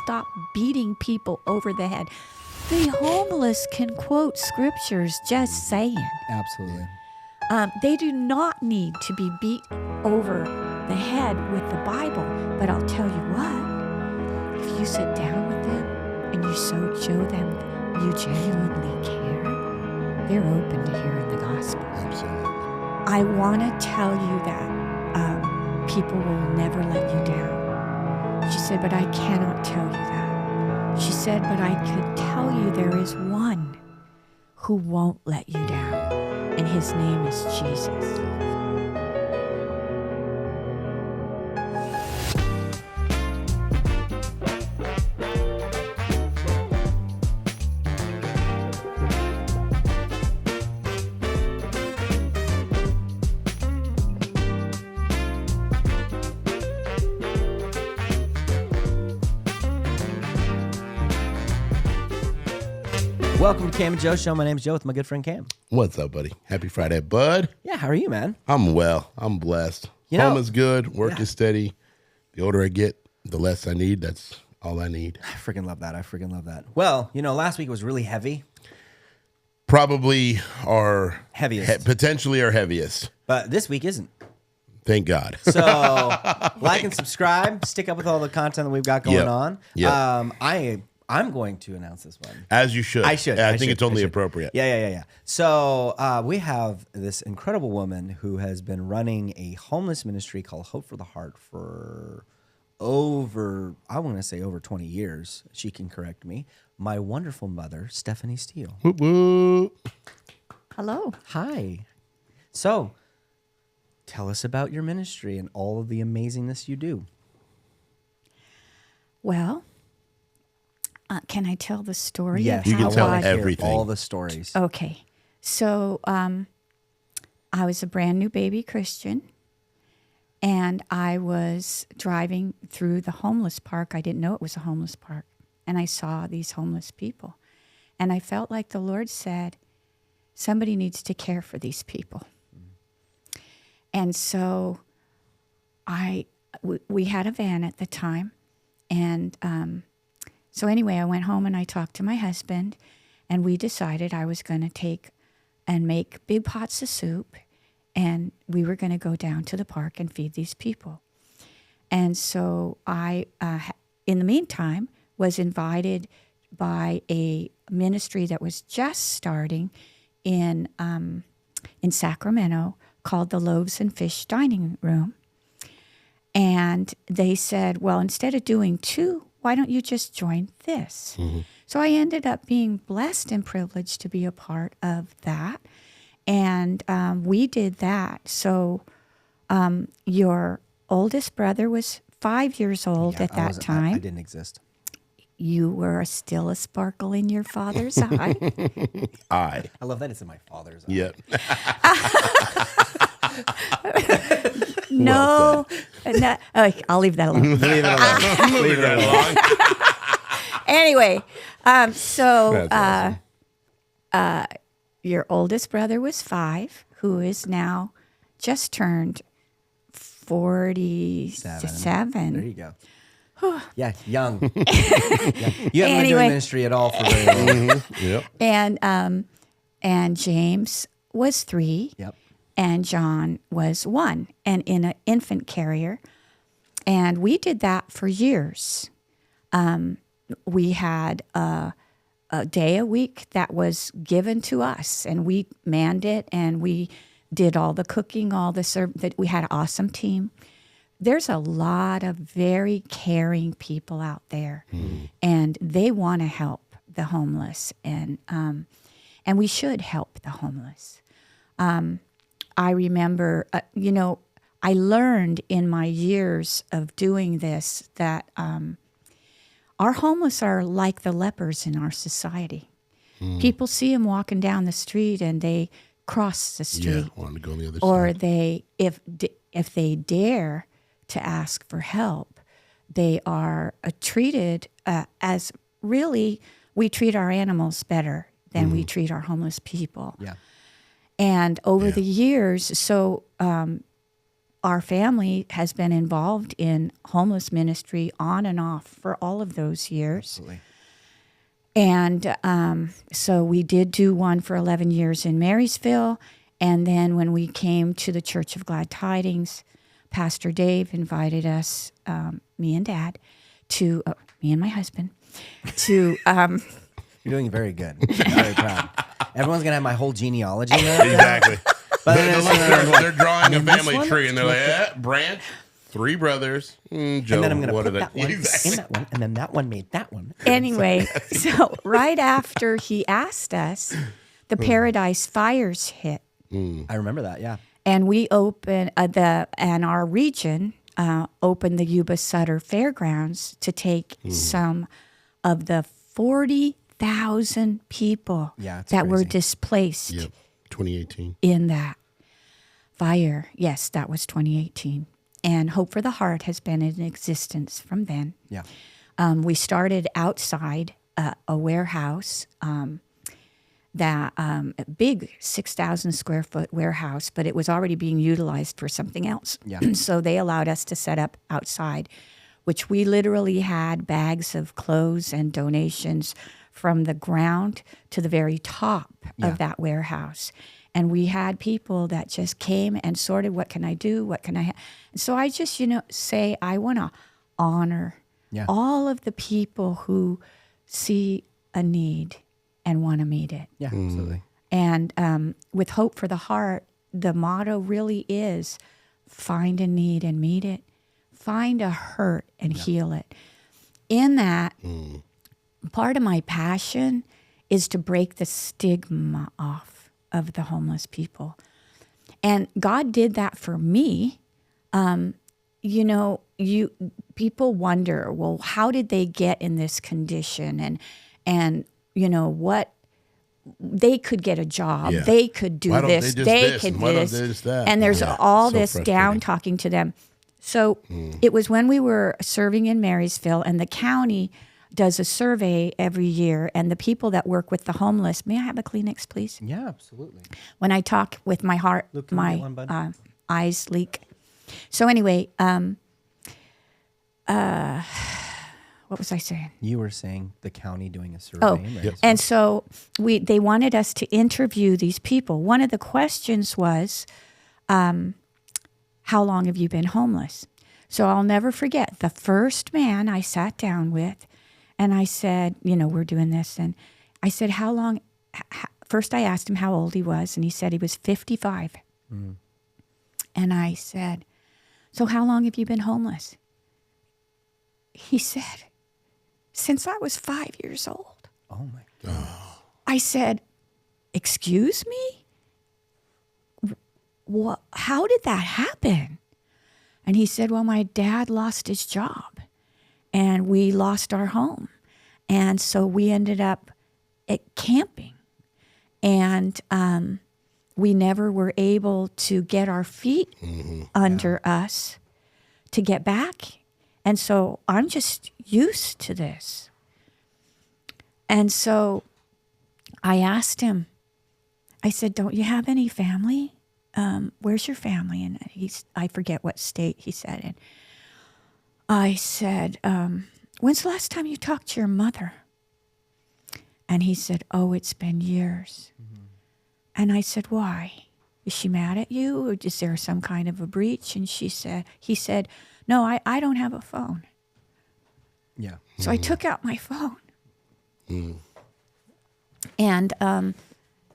stop beating people over the head. The homeless can quote scriptures, just saying. Absolutely. They do not need to be beat over the head with the Bible. But I'll tell you what, if you sit down with them and you show them you genuinely care, they're open to hearing the gospel. Absolutely. I want to tell you that people will never let you down. She said, but I cannot tell you that. She said, but I could tell you there is one who won't let you down, and his name is Jesus. Welcome to Cam and Joe Show. My name's Joe with my good friend Cam. What's up, buddy? Happy Friday, bud. Yeah, how are you, man? I'm well. I'm blessed. Home is good. Work is steady. The older I get, the less I need. That's all I need. I freaking love that. Well, last week was really heavy. Probably our Heaviest. Potentially our heaviest. But this week isn't. Thank God. So like and subscribe. Stick up with all the content that we've got going on. Yep. I'm going to announce this one. As you should. I should. I think it's only appropriate. Yeah. So we have this incredible woman who has been running a homeless ministry called Hope for the Heart for over 20 years. She can correct me. My wonderful mother, Stephanie Steele. Whoop, whoop. Hello. Hi. So tell us about your ministry and all of the amazingness you do. Well, can I tell the story? Yes, of you can how tell I- everything. All the stories. Okay. So I was a brand new baby Christian, and I was driving through the homeless park. I didn't know it was a homeless park. And I saw these homeless people. And I felt like the Lord said, somebody needs to care for these people. And so we had a van at the time. And so anyway, I went home and I talked to my husband, and we decided I was going to take and make big pots of soup, and we were going to go down to the park and feed these people. And so I, in the meantime, was invited by a ministry that was just starting in Sacramento called the Loaves and Fish Dining Room. And they said, well, instead of doing two, why don't you just join this? Mm-hmm. So I ended up being blessed and privileged to be a part of that. And we did that. So your oldest brother was 5 years old at that time. I didn't exist. You were still a sparkle in your father's eye. I love that it's in my father's eye. Yep. No, I'll leave that alone. Leave it alone. Anyway, so That's awesome. Your oldest brother was 5, who is now just turned 47. There you go. Yeah, young. You haven't been doing ministry at all for very long. Yep. And James was 3. Yep. And John was 1 and in an infant carrier. And we did that for years. We had a day a week that was given to us, and we manned it, and we did all the cooking, that we had an awesome team. There's a lot of very caring people out there, and they want to help the homeless, and we should help the homeless. I remember, I learned in my years of doing this that our homeless are like the lepers in our society. People see them walking down the street and they cross the street. Yeah, wanting to go on the other or side. they, if they dare to ask for help, they are treated as really, we treat our animals better than we treat our homeless people. Yeah. And over the years, so our family has been involved in homeless ministry on and off for all of those years. Absolutely. And so we did do one for 11 years in Marysville. And then when we came to the Church of Glad Tidings, Pastor Dave invited us, me and Dad, me and my husband, to... You're doing very good. I'm very proud. Everyone's going to have my whole genealogy now. Exactly. But they're drawing a family one tree, and they're like, branch, 3 brothers. Joe, and then I'm going to what put are that they? one Exactly. in that one, and then that one made that one. Anyway, so right after he asked us, the Paradise Fires hit. I remember that, yeah. And we opened our region opened the Yuba Sutter Fairgrounds to take some of the 40,000 people Yeah, it's that were crazy. displaced Yep, 2018. in that fire. Yes, that was 2018. And Hope for the Heart has been in existence from then. Yeah. We started outside a warehouse, a big 6,000 square foot warehouse, but it was already being utilized for something else. Yeah. So they allowed us to set up outside, which we literally had bags of clothes and donations from the ground to the very top of that warehouse. And we had people that just came and sorted, what can I do? What can I have? And so I just, say I want to honor all of the people who see a need and want to meet it. Yeah, absolutely. And with Hope for the Heart, the motto really is find a need and meet it, find a hurt and heal it. In that, part of my passion is to break the stigma off of the homeless people. And God did that for me. People wonder, well, how did they get in this condition? And what they could get a job, Yeah. they could do Why don't this, they just they this, could and why don't this, they just that? and there's Yeah. all So this frustrating. down talking to them. So it was when we were serving in Marysville, and the county does a survey every year, and the people that work with the homeless. May I have a Kleenex, please? Yeah, absolutely. When I talk with my heart, Luke, can we get one, my bud? eyes leak. So anyway, what was I saying? You were saying the county doing a survey. Oh, in Marysville. and so they wanted us to interview these people. One of the questions was, how long have you been homeless? So I'll never forget the first man I sat down with, and I said, we're doing this. And I said, how long? First I asked him how old he was, and he said he was 55. And I said, so how long have you been homeless? He said, since I was 5 years old. Oh my God. I said, excuse me? What? How did that happen? And he said, well, my dad lost his job and we lost our home. And so we ended up at camping. And we never were able to get our feet under us to get back. And so I'm just used to this. And so I asked him, I said, don't you have any family? Where's your family? And I forget what state he said in. I said, when's the last time you talked to your mother? And he said, oh, it's been years. And I said, why? Is she mad at you? Or is there some kind of a breach? And he said, no, I don't have a phone. Yeah. So I took out my phone. And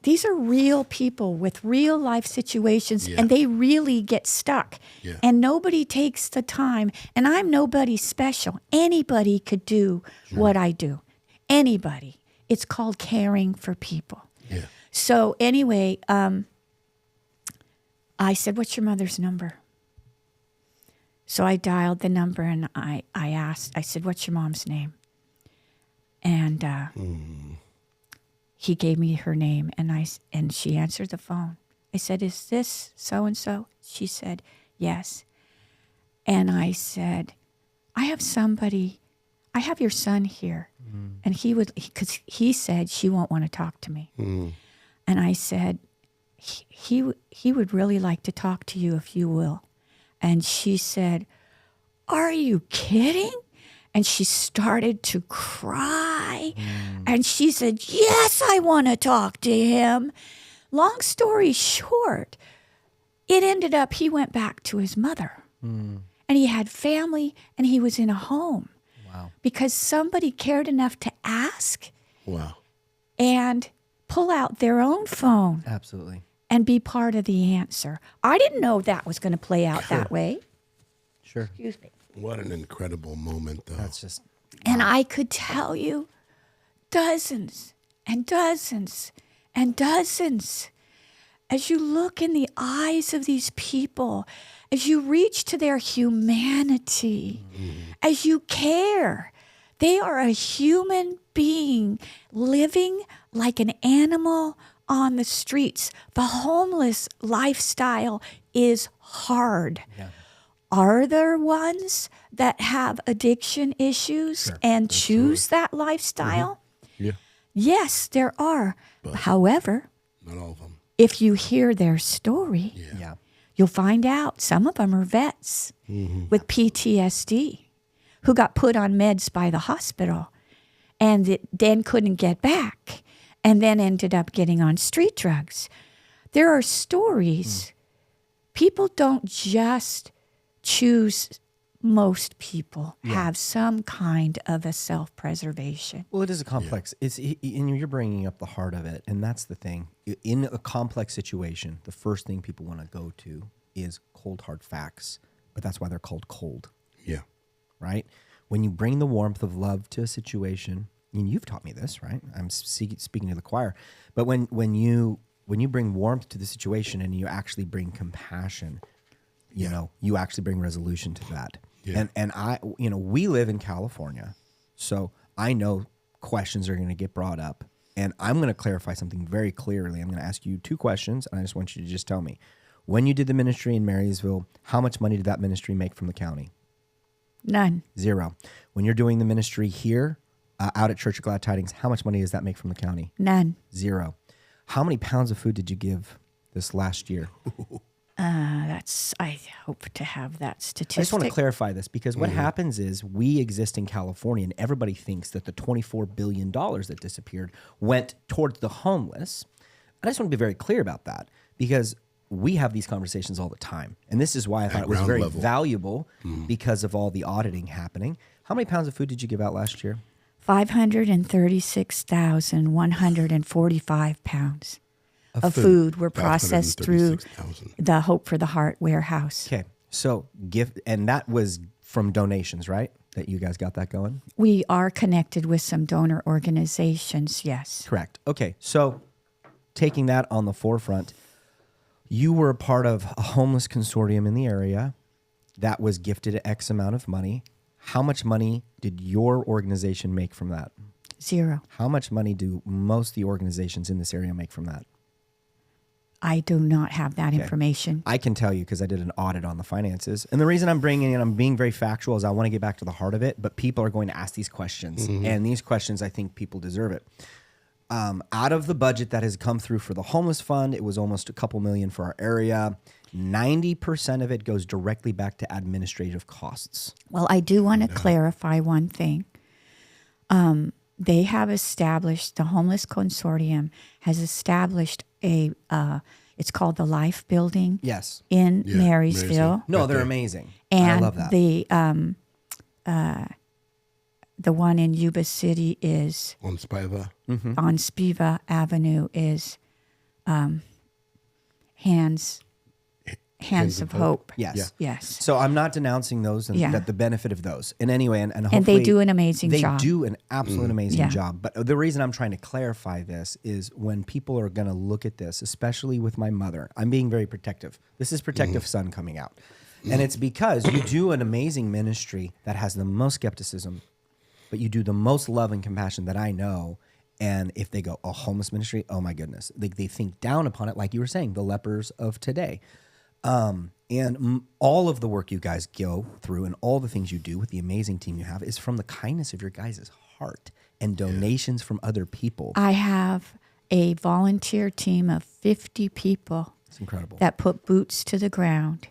these are real people with real life situations, and they really get stuck. Yeah. And nobody takes the time, and I'm nobody special. Anybody could do what I do. Anybody. It's called caring for people. Yeah. So anyway, I said, what's your mother's number? So I dialed the number, and I said, what's your mom's name? And he gave me her name, and she answered the phone. I said, is this so-and-so? She said, yes. And I said, I have your son here. And because he said she won't want to talk to me. And I said, he would really like to talk to you if you will. And she said, "Are you kidding?" And she started to cry. And she said, "Yes, I want to talk to him." Long story short, it ended up he went back to his mother. And he had family and he was in a home. Wow. Because somebody cared enough to ask Wow. and pull out their own phone Absolutely. and be part of the answer. I didn't know that was going to play out that way. Sure. Excuse me. What an incredible moment, though. That's just And I could tell you dozens and dozens and dozens. As you look in the eyes of these people, as you reach to their humanity, as you care, they are a human being living like an animal on the streets. The homeless lifestyle is hard. Yeah. Are there ones that have addiction issues and choose that lifestyle? Yeah. Yes, there are. However, Not all of them. if you hear their story, Yeah. you'll find out some of them are vets with PTSD who got put on meds by the hospital and then couldn't get back and then ended up getting on street drugs. There are stories. People don't just choose. Most people have some kind of a self-preservation. Well, it is a complex. It's and you're bringing up the heart of it, and that's the thing. In a complex situation, the first thing people want to go to is cold hard facts, but that's why they're called cold, Yeah. right? When you bring the warmth of love to a situation, and you've taught me this, right? I'm speaking to the choir, but when you bring warmth to the situation and you actually bring compassion, you know, you actually bring resolution to that. Yeah. And I, you know, we live in California, so I know questions are going to get brought up, and I'm going to clarify something very clearly. I'm going to ask you 2 questions, and I just want you to just tell me, when you did the ministry in Marysville, how much money did that ministry make from the county? None. 0. When you're doing the ministry here, out at Church of Glad Tidings, how much money does that make from the county? None. 0. How many pounds of food did you give this last year? I hope to have that I statistic. just want to clarify this because what happens is we exist in California and everybody thinks that the $24 billion that disappeared went towards the homeless. I just want to be very clear about that because we have these conversations all the time. And this is why I thought it was ground very level. valuable because of all the auditing happening. How many pounds of food did you give out last year? 536,145 pounds of food were processed through 536,000. the Hope for the Heart warehouse. Okay. So and that was from donations, right? That you guys got that going? We are connected with some donor organizations, yes. Correct. Okay. So taking that on the forefront, you were a part of a homeless consortium in the area that was gifted X amount of money. How much money did your organization make from that? 0. How much money do most of the organizations in this area make from that? I do not have that information. I can tell you because I did an audit on the finances. And the reason I'm being very factual is I want to get back to the heart of it, but people are going to ask these questions. And these questions, I think people deserve it. Out of the budget that has come through for the homeless fund, it was almost a couple million for our area. 90% of it goes directly back to administrative costs. Well, I do want to clarify one thing. They have established, the Homeless Consortium has established it's called the Life Building Yes. in Yeah, Marysville. Marysville. No, Right they're there. amazing. And I love that. the one in Yuba City is On Spiva. on Spiva Avenue is Hands of Hope. Yes. Yeah. Yes. So I'm not denouncing those and Yeah. that the benefit of those in any way. And And hopefully they do an amazing they job. do an absolute amazing Yeah. job. But the reason I'm trying to clarify this is when people are going to look at this, especially with my mother, I'm being very protective. This is Protective Son coming out. And it's because you do an amazing ministry that has the most skepticism, but you do the most love and compassion that I know. And if they go, a homeless ministry, oh my goodness, they think down upon it, like you were saying, the lepers of today. All of the work you guys go through and all the things you do with the amazing team you have is from the kindness of your guys' heart and donations from other people. I have a volunteer team of 50 people It's incredible. that put boots to the ground.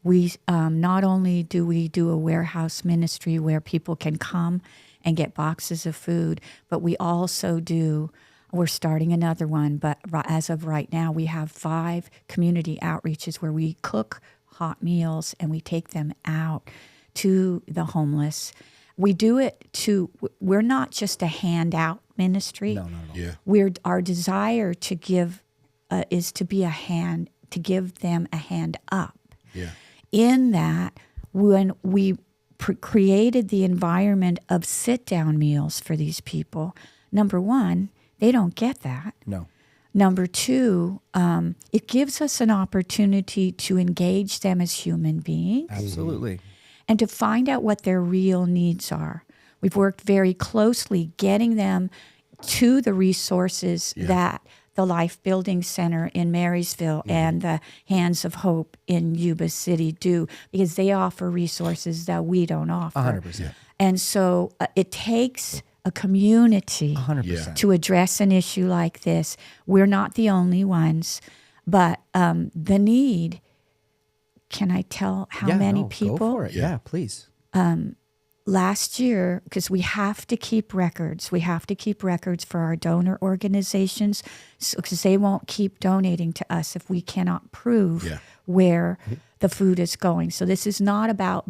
We not only do we do a warehouse ministry where people can come and get boxes of food, but we also do, we're starting another one, but as of right now, we have 5 community outreaches where we cook hot meals and we take them out to the homeless. We do it we're not just a handout ministry. No. Yeah. Our desire to give is to be a hand, to give them a hand up. Yeah. In that, when we created the environment of sit-down meals for these people, number one, they don't get that. No. Number two, it gives us an opportunity to engage them as human beings Absolutely. and to find out what their real needs are. We've worked very closely getting them to the resources that the Life Building Center in Marysville and the Hands of Hope in Yuba City do, because they offer resources that we don't offer. 100%. And so it takes a community 100%. to address an issue like this. We're not the only ones, but the need, can I tell how many people? Go for it. Yeah, please. Last year, because we have to keep records. We have to keep records for our donor organizations because they won't keep donating to us if we cannot prove where the food is going. So this is not about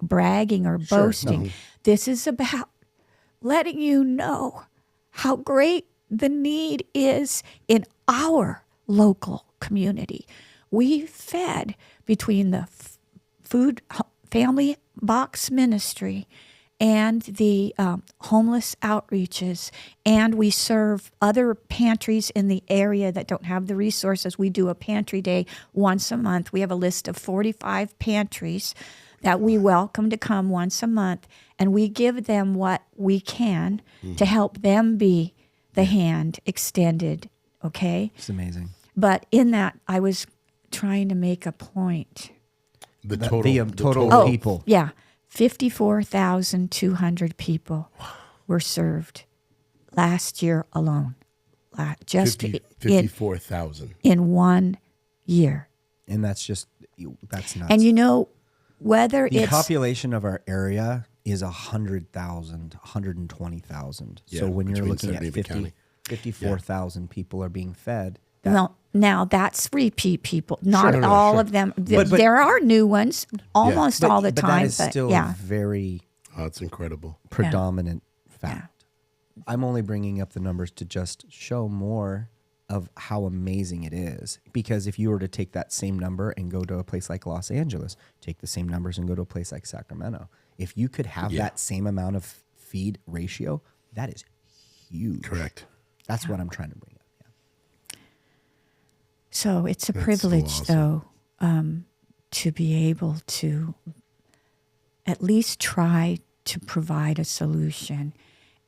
bragging or boasting. This is about letting you know how great the need is in our local community. We fed between the food family box ministry and the homeless outreaches, and we serve other pantries in the area that don't have the resources. We do a pantry day once a month. We have a list of 45 pantries that we welcome to come once a month, and we give them what we can to help them be the hand extended, okay? It's amazing. But in that, I was trying to make a point. The total people. Yeah, 54,200 people were served last year alone. Just 54,000 in 1 year. And that's nuts. And you know, whether the it's population of our area is 100,000, 120,000. So when you're looking at 54,000 people are being fed. Well, now that's repeat people, not Sure. all of them. There are new ones almost all the But time. that is still a very it's incredible. predominant fact. I'm only bringing up the numbers to just show more of how amazing it is. Because if you were to take that same number and go to a place like Los Angeles, take the same numbers and go to a place like Sacramento, if you could have that same amount of feed ratio, that is huge. Correct. That's what I'm trying to bring up. So it's a That's privilege, so awesome. though, to be able to at least try to provide a solution.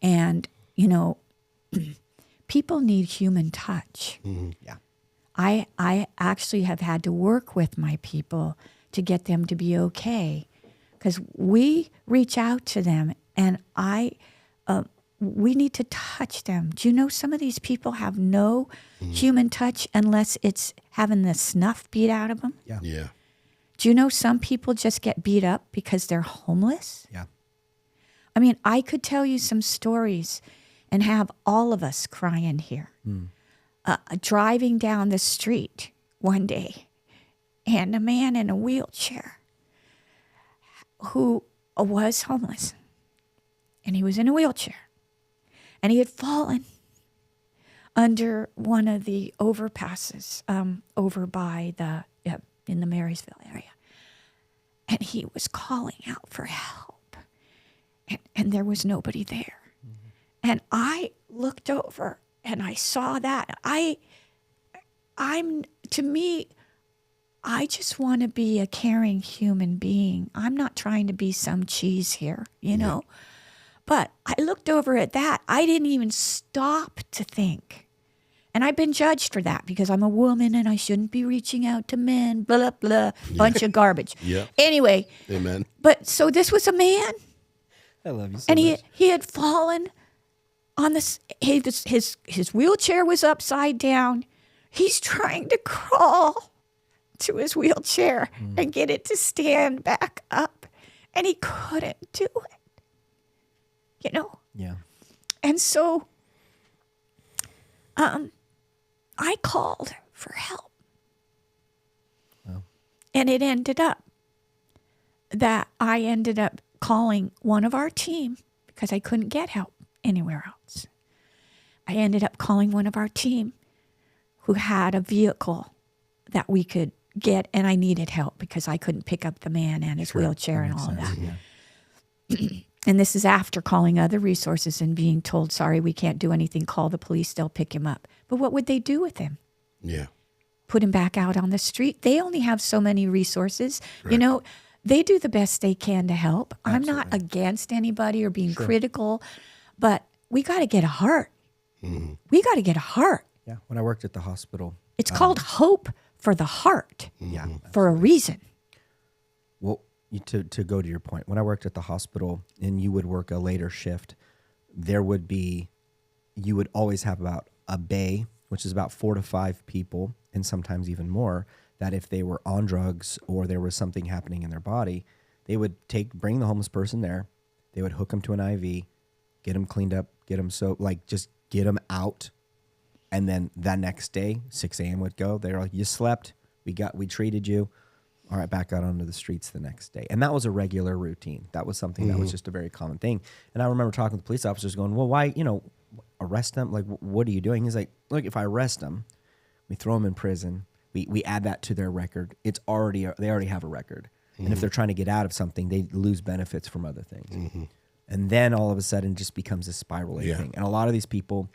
And, you know, people need human touch. Mm-hmm. Yeah. I actually have had to work with my people to get them to be okay, because we reach out to them and we need to touch them. Do you know some of these people have no human touch unless it's having the snuff beat out of them? Yeah. Yeah. Do you know some people just get beat up because they're homeless? Yeah. I mean, I could tell you some stories and have all of us crying here. Driving down the street one day, and a man in a wheelchair who was homeless, and he was in a wheelchair, and he had fallen under one of the overpasses over by in the Marysville area, and he was calling out for help, and there was nobody there. And I looked over and I saw that. I just want to be a caring human being. I'm not trying to be some cheese here, you know. But I looked over at that. I didn't even stop to think. And I've been judged for that because I'm a woman and I shouldn't be reaching out to men, blah, blah, bunch of garbage. Yeah. Anyway. Amen. But so this was a man. I love you so And much. he had fallen on this. His wheelchair was upside down. He's trying to crawl to his wheelchair and get it to stand back up. And he couldn't do it, you know? Yeah. And so I called for help. Wow. And it ended up that I ended up calling one of our team because I couldn't get help anywhere else. I ended up calling one of our team who had a vehicle that we could get, and I needed help because I couldn't pick up the man and his wheelchair and all of that. Yeah. And this is after calling other resources and being told, sorry, we can't do anything, call the police, they'll pick him up. But what would they do with him? Yeah. Put him back out on the street? They only have so many resources. Correct. You know, they do the best they can to help. Absolutely. I'm not against anybody or being critical, but we got to get a heart. Mm-hmm. We got to get a heart. Yeah. When I worked at the hospital, It's called Hope for the Heart yeah. for a reason. Well, to go to your point, when I worked at the hospital and you would work a later shift, you would always have about a bay, which is about 4 to 5 people, and sometimes even more, that if they were on drugs or there was something happening in their body, they would bring the homeless person there, they would hook them to an IV, get them cleaned up, get them just get them out. And then that next day, 6 a.m. would go. They're like, you slept, we treated you. All right, back out onto the streets the next day. And that was a regular routine. That was something that was just a very common thing. And I remember talking to the police officers going, well, why, arrest them? Like, what are you doing? He's like, look, if I arrest them, we throw them in prison. We add that to their record. They already have a record. And if they're trying to get out of something, they lose benefits from other things. And then all of a sudden it just becomes a spiraling thing. And a lot of these people,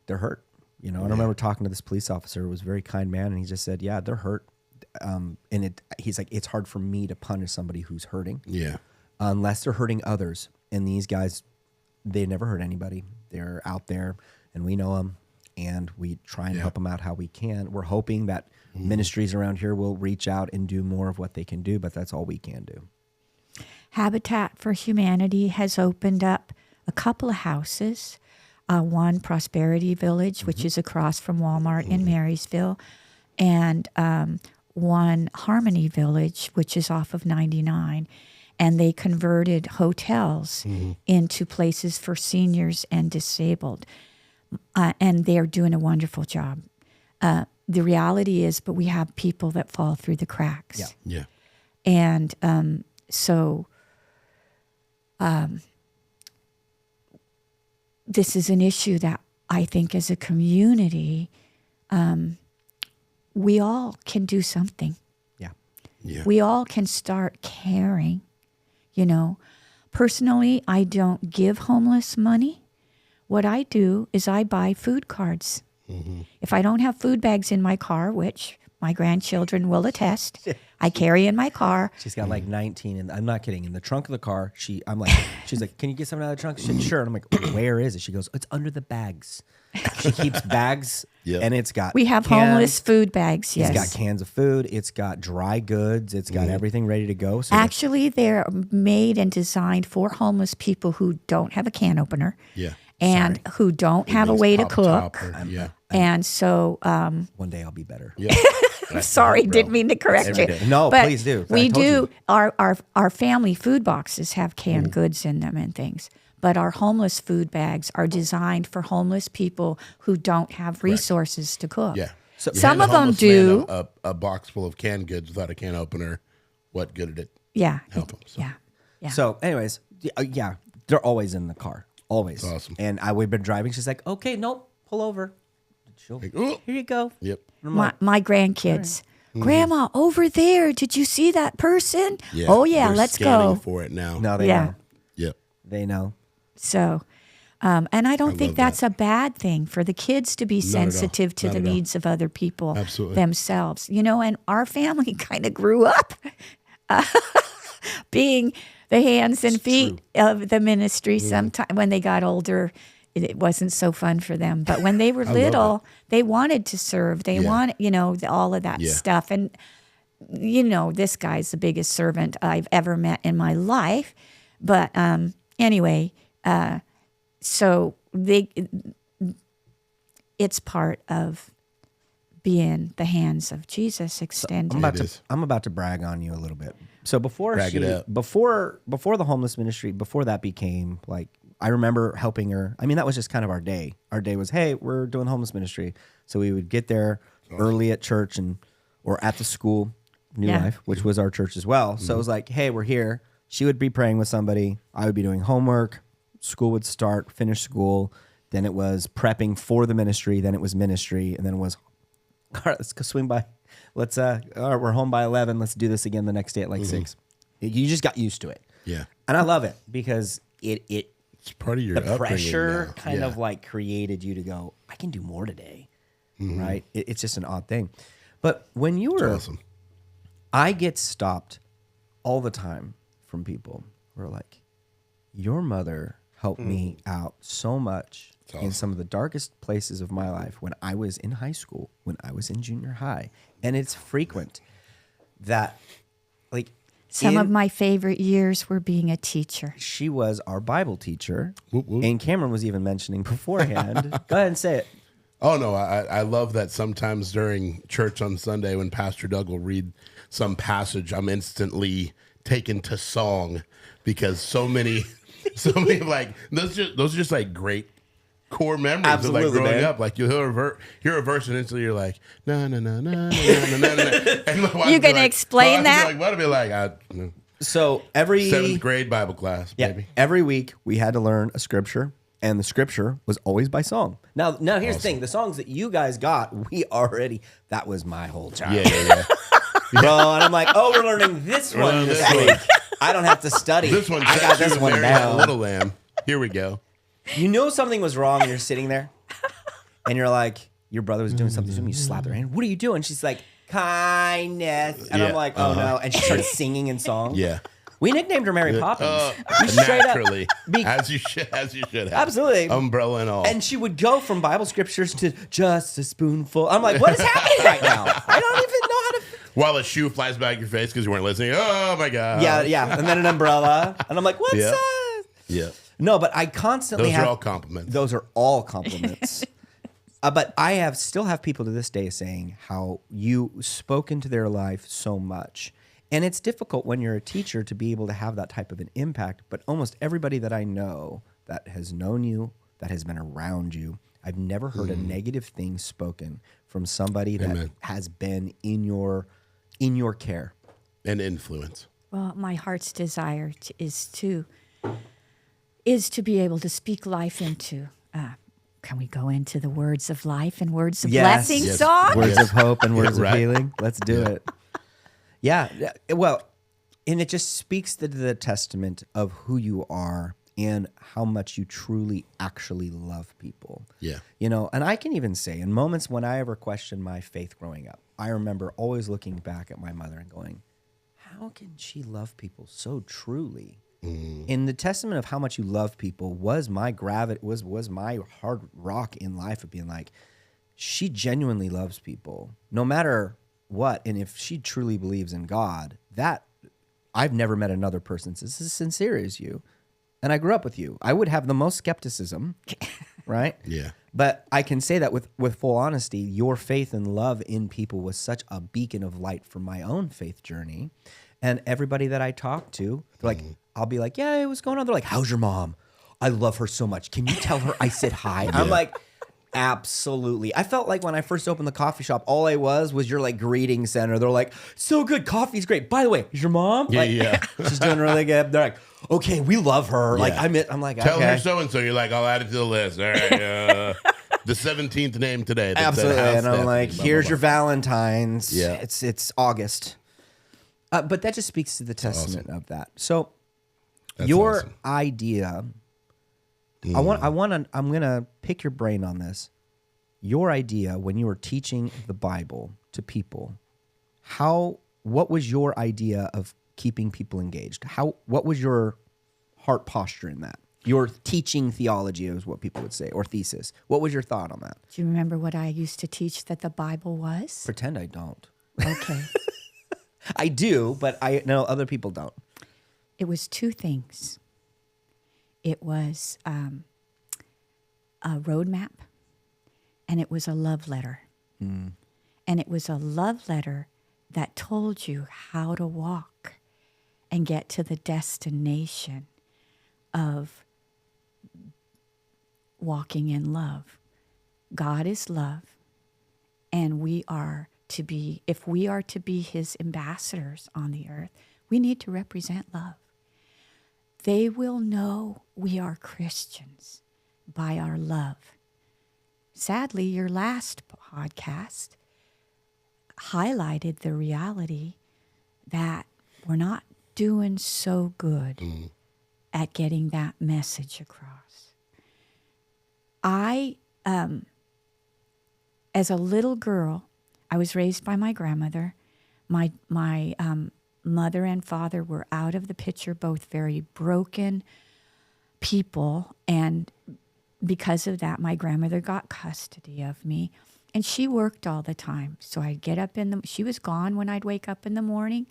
they're hurt. And I remember talking to this police officer, who was a very kind man, and he just said, yeah, they're hurt. He's like, it's hard for me to punish somebody who's hurting. Yeah. Unless they're hurting others. And these guys, they never hurt anybody. They're out there, and we know them, and we try and help them out how we can. We're hoping that ministries around here will reach out and do more of what they can do, but that's all we can do. Habitat for Humanity has opened up a couple of houses. One, Prosperity Village, which is across from Walmart in Marysville, and one, Harmony Village, which is off of 99. And they converted hotels into places for seniors and disabled. And they're doing a wonderful job. The reality is, but we have people that fall through the cracks. Yeah. Yeah. And so this is an issue that I think as a community, we all can do something. Yeah. Yeah. We all can start caring, Personally, I don't give homeless money. What I do is I buy food cards. If I don't have food bags in my car, which my grandchildren will attest, I carry in my car. She's got like 19, and I'm not kidding. In the trunk of the car, she's like, can you get something out of the trunk? She said, sure. And I'm like, where is it? She goes, it's under the bags. She keeps bags, and it's got We have cans. homeless food bags, yes. It's got cans of food. It's got dry goods. It's got everything ready to go. So Actually, they're made and designed for homeless people who don't have a can opener. Yeah. And who don't have a way to cook. Yeah. And so, one day I'll be better. Yeah. sorry, didn't mean to correct you. No, But please do. I We told do. you. Our family food boxes have canned goods in them and things. But our homeless food bags are designed for homeless people who don't have resources to cook. Yeah. So- You Some hand of a them homeless do. man a box full of canned goods without a can opener. What good did it? Yeah. Help 'em, so. Yeah. So, anyways, yeah, they're always in the car. Always. That's awesome. And we've been driving. She's like, okay, nope, pull over. Like, ooh. Here you go. Yep. My grandkids. Grandma, over there, did you see that person? Yeah. Oh, yeah, They're let's scanning go. for it now. No, they Yeah. know. Yep. They know. So, and I don't think love that's a bad thing for the kids to be at all. sensitive to Not the at all. needs of other people Absolutely. themselves. And our family kind of grew up being the hands and feet of the ministry. Sometime when they got older, it wasn't so fun for them. But when they were little, they wanted to serve. They wanted, all of that Yeah. stuff. And, this guy's the biggest servant I've ever met in my life. But anyway, so it's part of be in the hands of Jesus extended. I'm about to brag on you a little bit. So before Brag it up. before the homeless ministry, before that became like, I remember helping her. I mean, that was just kind of our day. Our day was, hey, we're doing homeless ministry. So we would get there early at church or at the school, New Yeah. Life, which was our church as well. So it was like, hey, we're here. She would be praying with somebody. I would be doing homework. School would start, finish school. Then it was prepping for the ministry. Then it was ministry. And then it was, all right, let's go swing by. All right, we're home by 11. Let's do this again the next day at like 6. You just got used to it. Yeah. And I love it because it's part of your the upbringing pressure now. kind Yeah. of like created you to go, I can do more today. Right? It's just an odd thing. But when you were, Awesome. I get stopped all the time from people who are like, your mother helped me out so much in some of the darkest places of my life when I was in high school, when I was in junior high. And it's frequent that, like, Some of my favorite years were being a teacher. she was our Bible teacher. Whoop, whoop. And Cameron was even mentioning beforehand. Go ahead and say it. Oh, no, I love that sometimes during church on Sunday when Pastor Doug will read some passage, I'm instantly taken to song because so many like, those are just like great core memories of Absolutely, like growing man. up. Like you'll hear a verse and instantly you're like, no, no, no, no, no, no, no, no. And my wife You would be gonna like, explain my wife would be that? Like, what? I'd be like, no. So every 7th grade Bible class, Yeah, baby. every week we had to learn a scripture, and the scripture was always by song. Now here's the thing: the songs that you guys got, that was my whole childhood. Yeah. Bro, and I'm like, oh, we're learning this one learning this this week. one. I don't have to study. This one, I got this one Mary down. Little Lamb. Here we go. You know something was wrong, and you're sitting there, and you're like, your brother was doing something to me. You slap her hand. What are you doing? She's like, kindness, and I'm Yeah, like, oh no, and she started singing in song. Yeah. We nicknamed her Mary Poppins. We straight up- Naturally. Be- as you should have. Absolutely. Umbrella and all. And she would go from Bible scriptures to just a spoonful. I'm like, what is happening right now? I don't even know how to. While a shoe flies back your face because you weren't listening. Oh my God. Yeah. And then an umbrella. And I'm like, what's Yeah. that? Yeah. No, but I constantly Those have. are all compliments. Those are all compliments. But I still have people to this day saying how you spoke into their life so much. And it's difficult when you're a teacher to be able to have that type of an impact. But almost everybody that I know that has known you, that has been around you, I've never heard a negative thing spoken from somebody that Amen. has been in your care. And influence. Well, my heart's desire is to be able to speak life into. Can we go into the words of life and words of Yes. blessing Yes. song? Words of hope and words right. of healing. Let's do it. Yeah. Well, and it just speaks to the testament of who you are and how much you truly actually love people. Yeah. You know, and I can even say in moments when I ever questioned my faith growing up, I remember always looking back at my mother and going, how can she love people so truly? And the testament of how much you love people was my was my hard rock in life of being like, she genuinely loves people no matter what. And if she truly believes in God, that I've never met another person that's as sincere as you. And I grew up with you. I would have the most skepticism, right? Yeah. But I can say that with full honesty, your faith and love in people was such a beacon of light for my own faith journey. And everybody that I talk to, they're like, I'll be like, yeah, what's going on? They're like, how's your mom? I love her so much. Can you tell her I said hi? I'm like, absolutely. I felt like when I first opened the coffee shop, all I was your like greeting center. They're like, so good. Coffee's great. By the way, is your mom? Yeah, Like, yeah. she's doing really good. They're like, okay, we love her. Like Yeah. I'm like, Tell okay. her so and so. You're like, I'll add it to the list. All right. The 17th name today. that said Absolutely. house And I'm Stephanie, like, blah, blah, here's blah. your Valentine's. Yeah. It's August. But that just speaks to the testament of that. So That's your awesome. idea, I'm gonna pick your brain on this. Your idea when you were teaching the Bible to people, what was your idea of keeping people engaged? What was your heart posture in that? Your teaching theology is what people would say, or thesis. What was your thought on that? Do you remember what I used to teach that the Bible was? Pretend I don't. Okay. I do, but I know other people don't. It was two things. It was a roadmap, and it was a love letter. And it was a love letter that told you how to walk and get to the destination of walking in love. God is love, and we are to be, if we are to be his ambassadors on the earth, we need to represent love. They will know we are Christians by our love. Sadly, your last podcast highlighted the reality that we're not doing so good at getting that message across. As a little girl, I was raised by my grandmother. My mother and father were out of the picture, both very broken people. And because of that, my grandmother got custody of me. And she worked all the time. So I'd get up she was gone when I'd wake up in the morning.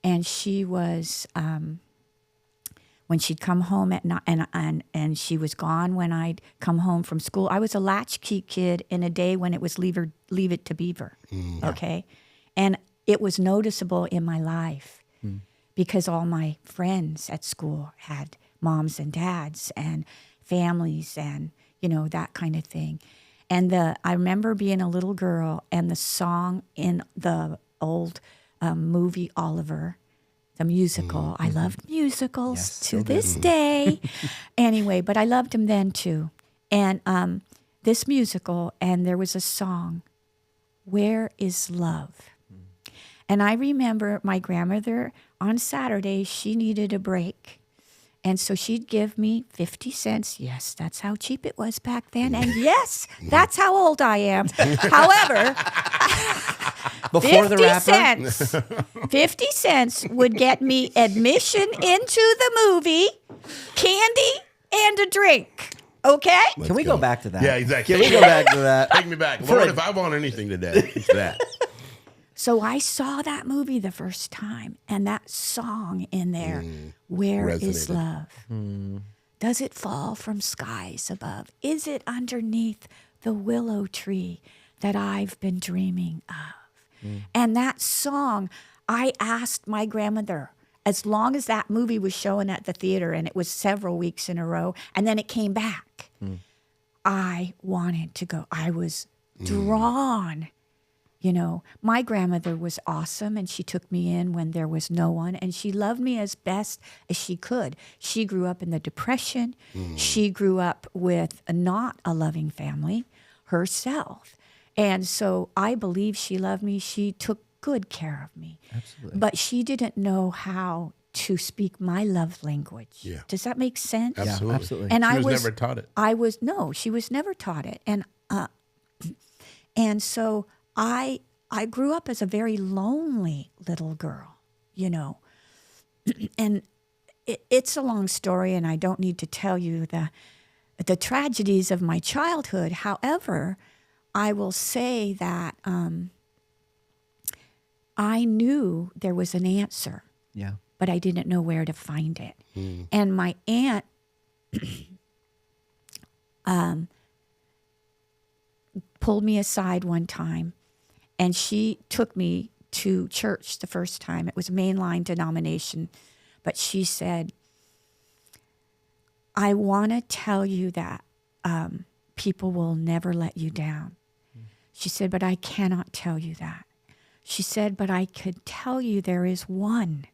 And she was, when she'd come home at night, and she was gone when I'd come home from school. I was a latchkey kid in a day when it was leave it to Beaver, okay? And it was noticeable in my life because all my friends at school had moms and dads and families and, that kind of thing. And I remember being a little girl and the song in the old movie Oliver, the musical. I loved musicals to this day. Anyway, but I loved them then too. And this musical, and there was a song, Where is Love? And I remember my grandmother on Saturday, she needed a break. And so she'd give me 50 cents. Yes, that's how cheap it was back then. And yes, that's how old I am. However, Before 50 the rapper? cents. 50 cents would get me admission into the movie, candy, and a drink. Okay? Can we go back to that? Yeah, exactly. Can we go back to that? Take me back. Lord, if I want anything today, it's that. So I saw that movie the first time, and that song in there, Where is Resonated. Love? Does it fall from skies above? Is it underneath the willow tree that I've been dreaming of? And that song, I asked my grandmother, as long as that movie was showing at the theater, and it was several weeks in a row, and then it came back, I wanted to go. I was drawn. My grandmother was awesome, and she took me in when there was no one, and she loved me as best as she could. She grew up in the Depression. She grew up with not a loving family herself. And so I believe she loved me. She took good care of me. Absolutely. But she didn't know how to speak my love language. Yeah. Does that make sense? Absolutely. absolutely. And She I was never taught it. No, she was never taught it. And so I grew up as a very lonely little girl, and it's a long story, and I don't need to tell you the tragedies of my childhood. However, I will say that I knew there was an answer, Yeah. but I didn't know where to find it. And my aunt pulled me aside one time, and she took me to church the first time. It was a mainline denomination, but she said, I want to tell you that people will never let you down. She said, but I cannot tell you that. She said, but I could tell you there is one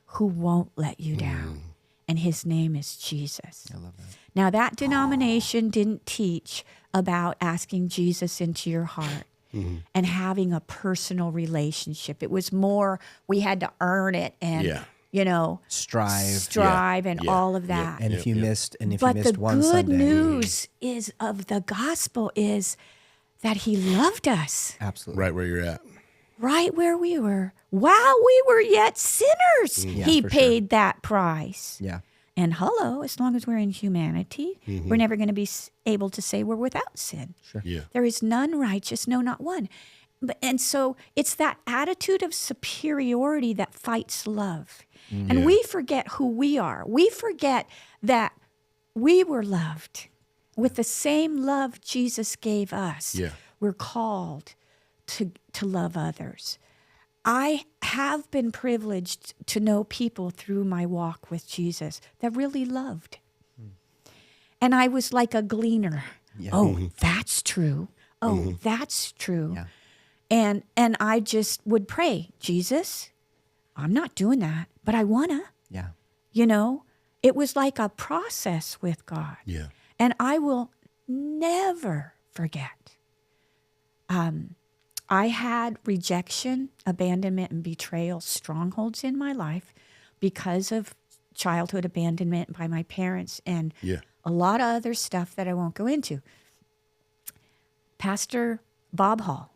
who won't let you down, and his name is Jesus. I love that. Now, that denomination didn't teach about asking Jesus into your heart and having a personal relationship. It was more, we had to earn it and, Strive. and Yeah. all of that. And if you missed, But the one good Sunday, news is of the gospel is that he loved us absolutely. Right where you're at. right where we were. While we were yet sinners, Yeah, he for sure. paid that price. Yeah. And hello, as long as we're in humanity, we're never going to be able to say we're without sin. Sure. Yeah. There is none righteous, no, not one. And so it's that attitude of superiority that fights love. And we forget who we are. We forget that we were loved with the same love Jesus gave us. Yeah. We're called to love others. I have been privileged to know people through my walk with Jesus that really loved. And I was like a gleaner. Yeah. Oh, that's true. Oh, that's true. Yeah. And I just would pray, Jesus, I'm not doing that, but I wanna. Yeah. You know, it was like a process with God. Yeah. And I will never forget. I had rejection, abandonment, and betrayal strongholds in my life because of childhood abandonment by my parents and Yeah. a lot of other stuff that I won't go into. Pastor Bob Hall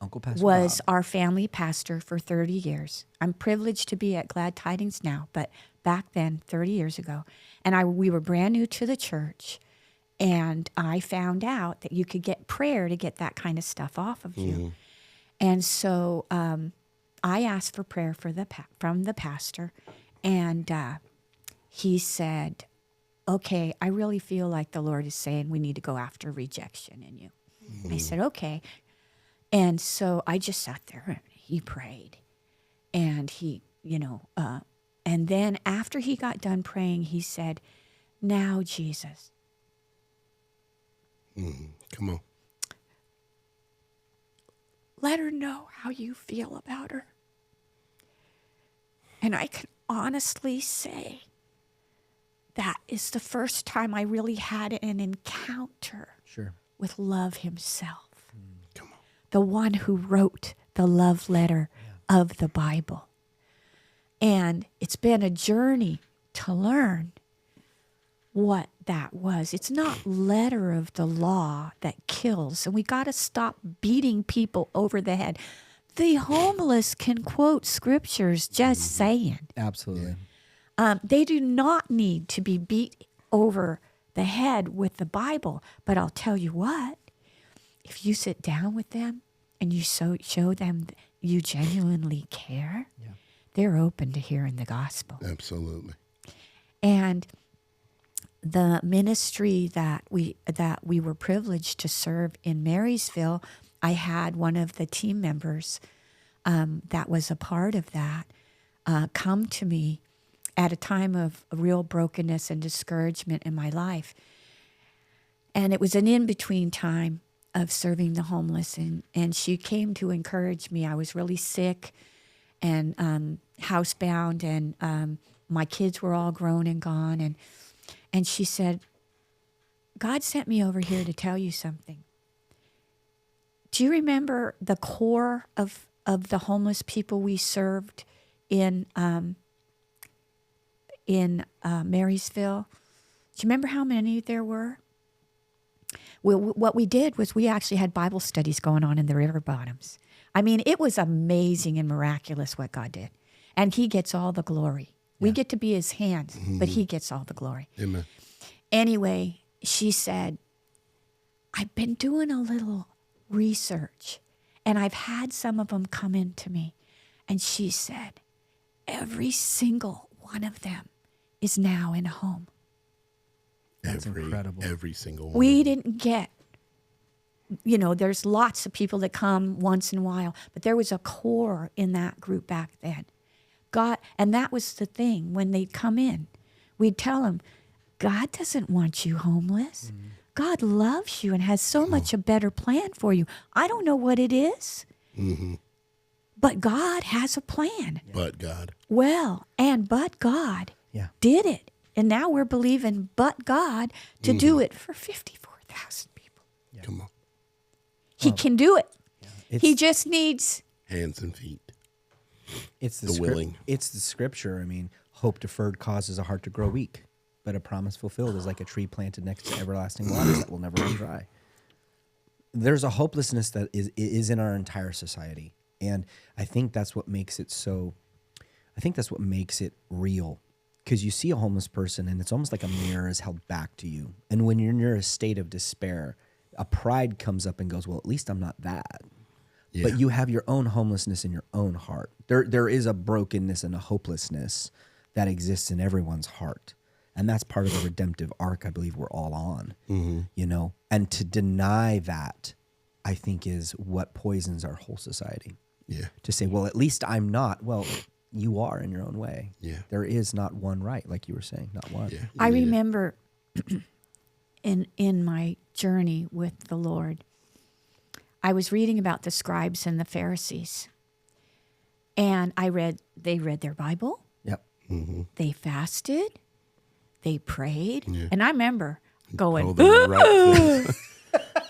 Uncle Pastor was Bob. our family pastor for 30 years. I'm privileged to be at Glad Tidings now, but back then, 30 years ago, and we were brand new to the church, and I found out that you could get prayer to get that kind of stuff off of you. And so I asked for prayer from the pastor, and he said, okay, I really feel like the Lord is saying we need to go after rejection in you. I said, okay. And so I just sat there and he prayed. And he, and then after he got done praying, he said, now, Jesus, Come on. let her know how you feel about her. And I can honestly say that is the first time I really had an encounter Sure. with love himself. Come on. The one who wrote the love letter of the Bible. And it's been a journey to learn what that was. It's not letter of the law that kills, and we got to stop beating people over the head. The homeless can quote scriptures, just saying. Absolutely. They do not need to be beat over the head with the Bible. But I'll tell you what, if you sit down with them and you show them that you genuinely care, they're open to hearing the gospel. Absolutely. And the ministry that we were privileged to serve in Marysville, I had one of the team members that was a part of that come to me at a time of real brokenness and discouragement in my life. And it was an in-between time of serving the homeless. And she came to encourage me. I was really sick and housebound, and my kids were all grown and gone. And she said, God sent me over here to tell you something. Do you remember the core of the homeless people we served in Marysville? Do you remember how many there were? Well, what we did was we actually had Bible studies going on in the river bottoms. I mean, it was amazing and miraculous what God did. And he gets all the glory. We get to be his hands, but he gets all the glory. Amen. Anyway, she said, I've been doing a little research, and I've had some of them come in to me. And she said, every single one of them is now in a home. That's incredible. Every single one. We didn't get, there's lots of people that come once in a while, but there was a core in that group back then. God, and that was the thing. When they'd come in, we'd tell them, God doesn't want you homeless. God loves you and has so much a better plan for you. I don't know what it is, but God has a plan. But God. Well, but God Yeah. did it. And now we're believing but God to do it for 54,000 people. Come on. He can do it. It's, He just needs, Hands and feet. it's the, the willing. It's the scripture. I mean, hope deferred causes a heart to grow weak, but a promise fulfilled is like a tree planted next to everlasting waters that will never run dry. There's a hopelessness that is in our entire society. And I think that's what makes it real. Because you see a homeless person and it's almost like a mirror is held back to you. And when you're near a state of despair, a pride comes up and goes, well, at least I'm not that. Yeah. But you have your own homelessness in your own heart. There is a brokenness and a hopelessness that exists in everyone's heart. And that's part of the redemptive arc I believe we're all on, And to deny that I think is what poisons our whole society. Yeah. To say, well, at least I'm not. Well, you are in your own way. Yeah. There is not one right, like you were saying, not one. Yeah. I remember in my journey with the Lord, I was reading about the scribes and the Pharisees. And they read their Bible, Yep. they fasted, they prayed. Yeah. And I remember going, Hold the right thing.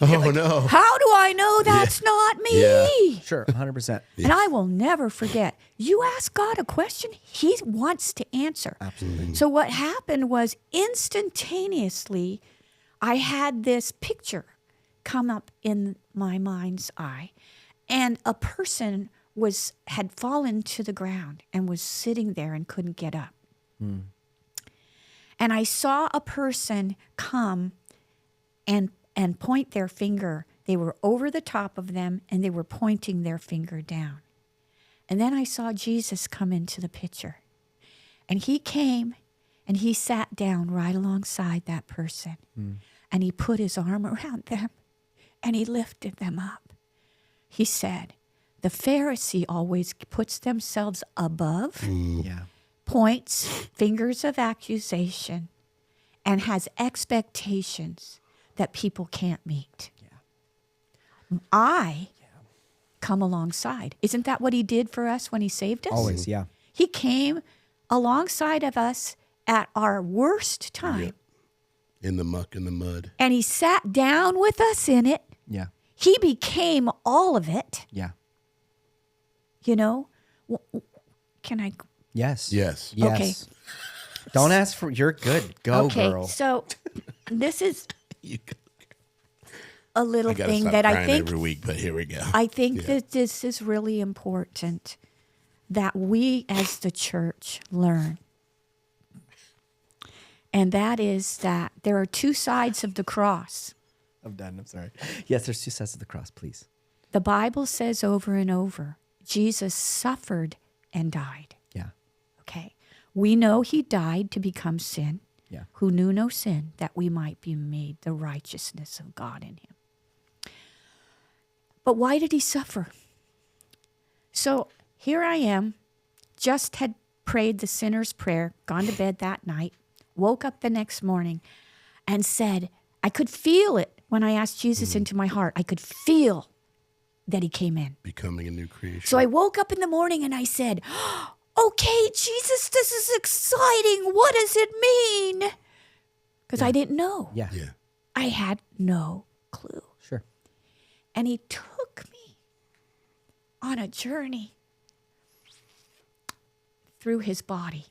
Oh no. how do I know that's not me? Yeah. Sure, 100%. And I will never forget. You ask God a question, He wants to answer. Absolutely. So what happened was instantaneously, I had this picture come up in my mind's eye, and a person had fallen to the ground and was sitting there and couldn't get up. And I saw a person come and point their finger. They were over the top of them, and they were pointing their finger down. And then I saw Jesus come into the picture. And He came and He sat down right alongside that person. And He put His arm around them and He lifted them up. He said, the Pharisee always puts themselves above, Yeah. points fingers of accusation, and has expectations that people can't meet. I come alongside. Isn't that what He did for us when He saved us? Always, yeah. He came alongside of us at our worst time, In the muck and the mud. and He sat down with us in it. Yeah. He became all of it, Yeah. you know. Can I? Yes. Yes. Yes. Okay. Don't ask for, you're good. Go, Okay, girl. so this is You, a little I gotta thing stop that I crying think every week, but here we go. I think that this is really important that we as the church learn. And that is that there are two sides of the cross. I'm done. I'm sorry. Yes, there's two sides of the cross, please. The Bible says over and over, Jesus suffered and died. Yeah. Okay. We know He died to become sin, Yeah. who knew no sin, that we might be made the righteousness of God in Him. But why did He suffer? So here I am, just had prayed the sinner's prayer, gone to bed that night, woke up the next morning and said, I could feel it when I asked Jesus into my heart. I could feel that He came in. Becoming a new creation. So I woke up in the morning and I said, okay, Jesus, this is exciting. What does it mean? Because I didn't know. Yeah. Yeah. I had no clue. Sure. And He took me on a journey through His body,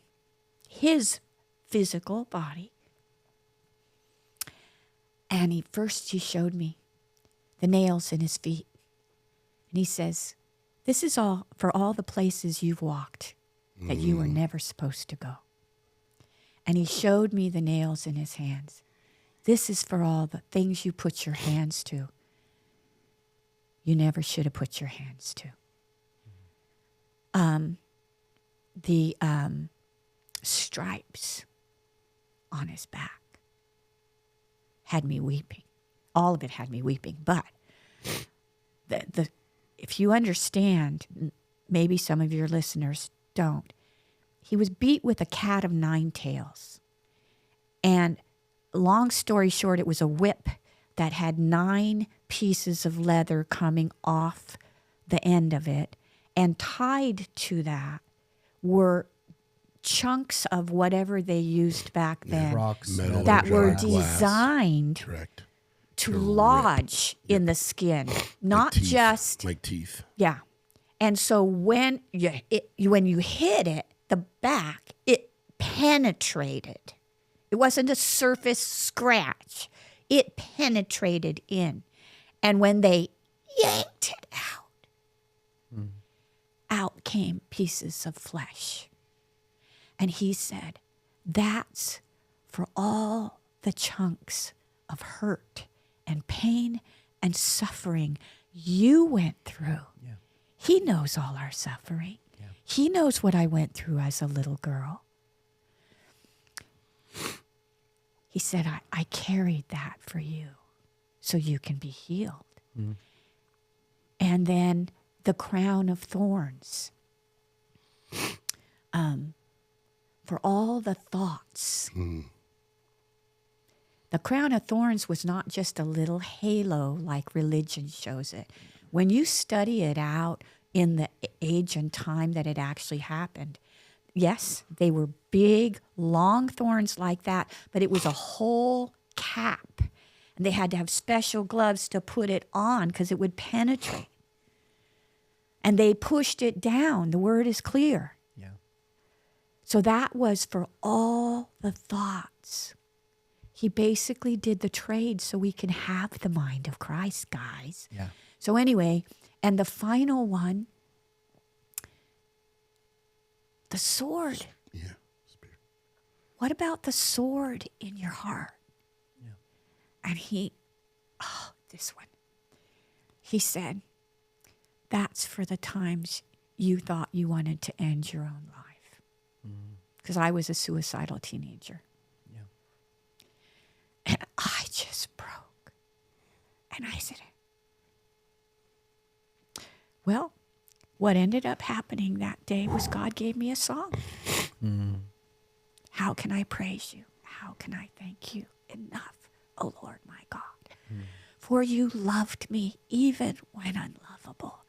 His physical body. And He showed me the nails in His feet. And He says, this is all for all the places you've walked that you were never supposed to go. And He showed me the nails in His hands. This is for all the things you put your hands to. You never should have put your hands to. The stripes on His back had me weeping. All of it had me weeping. But if you understand, maybe some of your listeners don't, He was beat with a cat of 9 tails. And long story short, it was a whip that had 9 pieces of leather coming off the end of it. And tied to that were chunks of whatever they used back then Rocks. Metal that were glass. designed Correct. to lodge in the skin, not Teeth. just Like teeth. yeah. And so when you hit it, the back, it penetrated. It wasn't a surface scratch. It penetrated in. And when they yanked it out came pieces of flesh. And He said, that's for all the chunks of hurt and pain and suffering you went through. Yeah. He knows all our suffering. Yeah. He knows what I went through as a little girl. He said, I carried that for you so you can be healed. And then the crown of thorns. For all the thoughts. The crown of thorns was not just a little halo like religion shows it. When you study it out in the age and time that it actually happened, yes, they were big, long thorns like that, but it was a whole cap. And they had to have special gloves to put it on because it would penetrate. And they pushed it down. The word is clear. Yeah. So that was for all the thoughts. He basically did the trade so we can have the mind of Christ, guys. Yeah. So anyway, and the final one, the sword. Yeah. What about the sword in your heart? Yeah. And this one. He said, that's for the times you thought you wanted to end your own life. Because I was a suicidal teenager. Yeah. And I just broke. And I said, well, what ended up happening that day was God gave me a song. How can I praise you? How can I thank you enough, O Lord my God? For you loved me even when unlovable.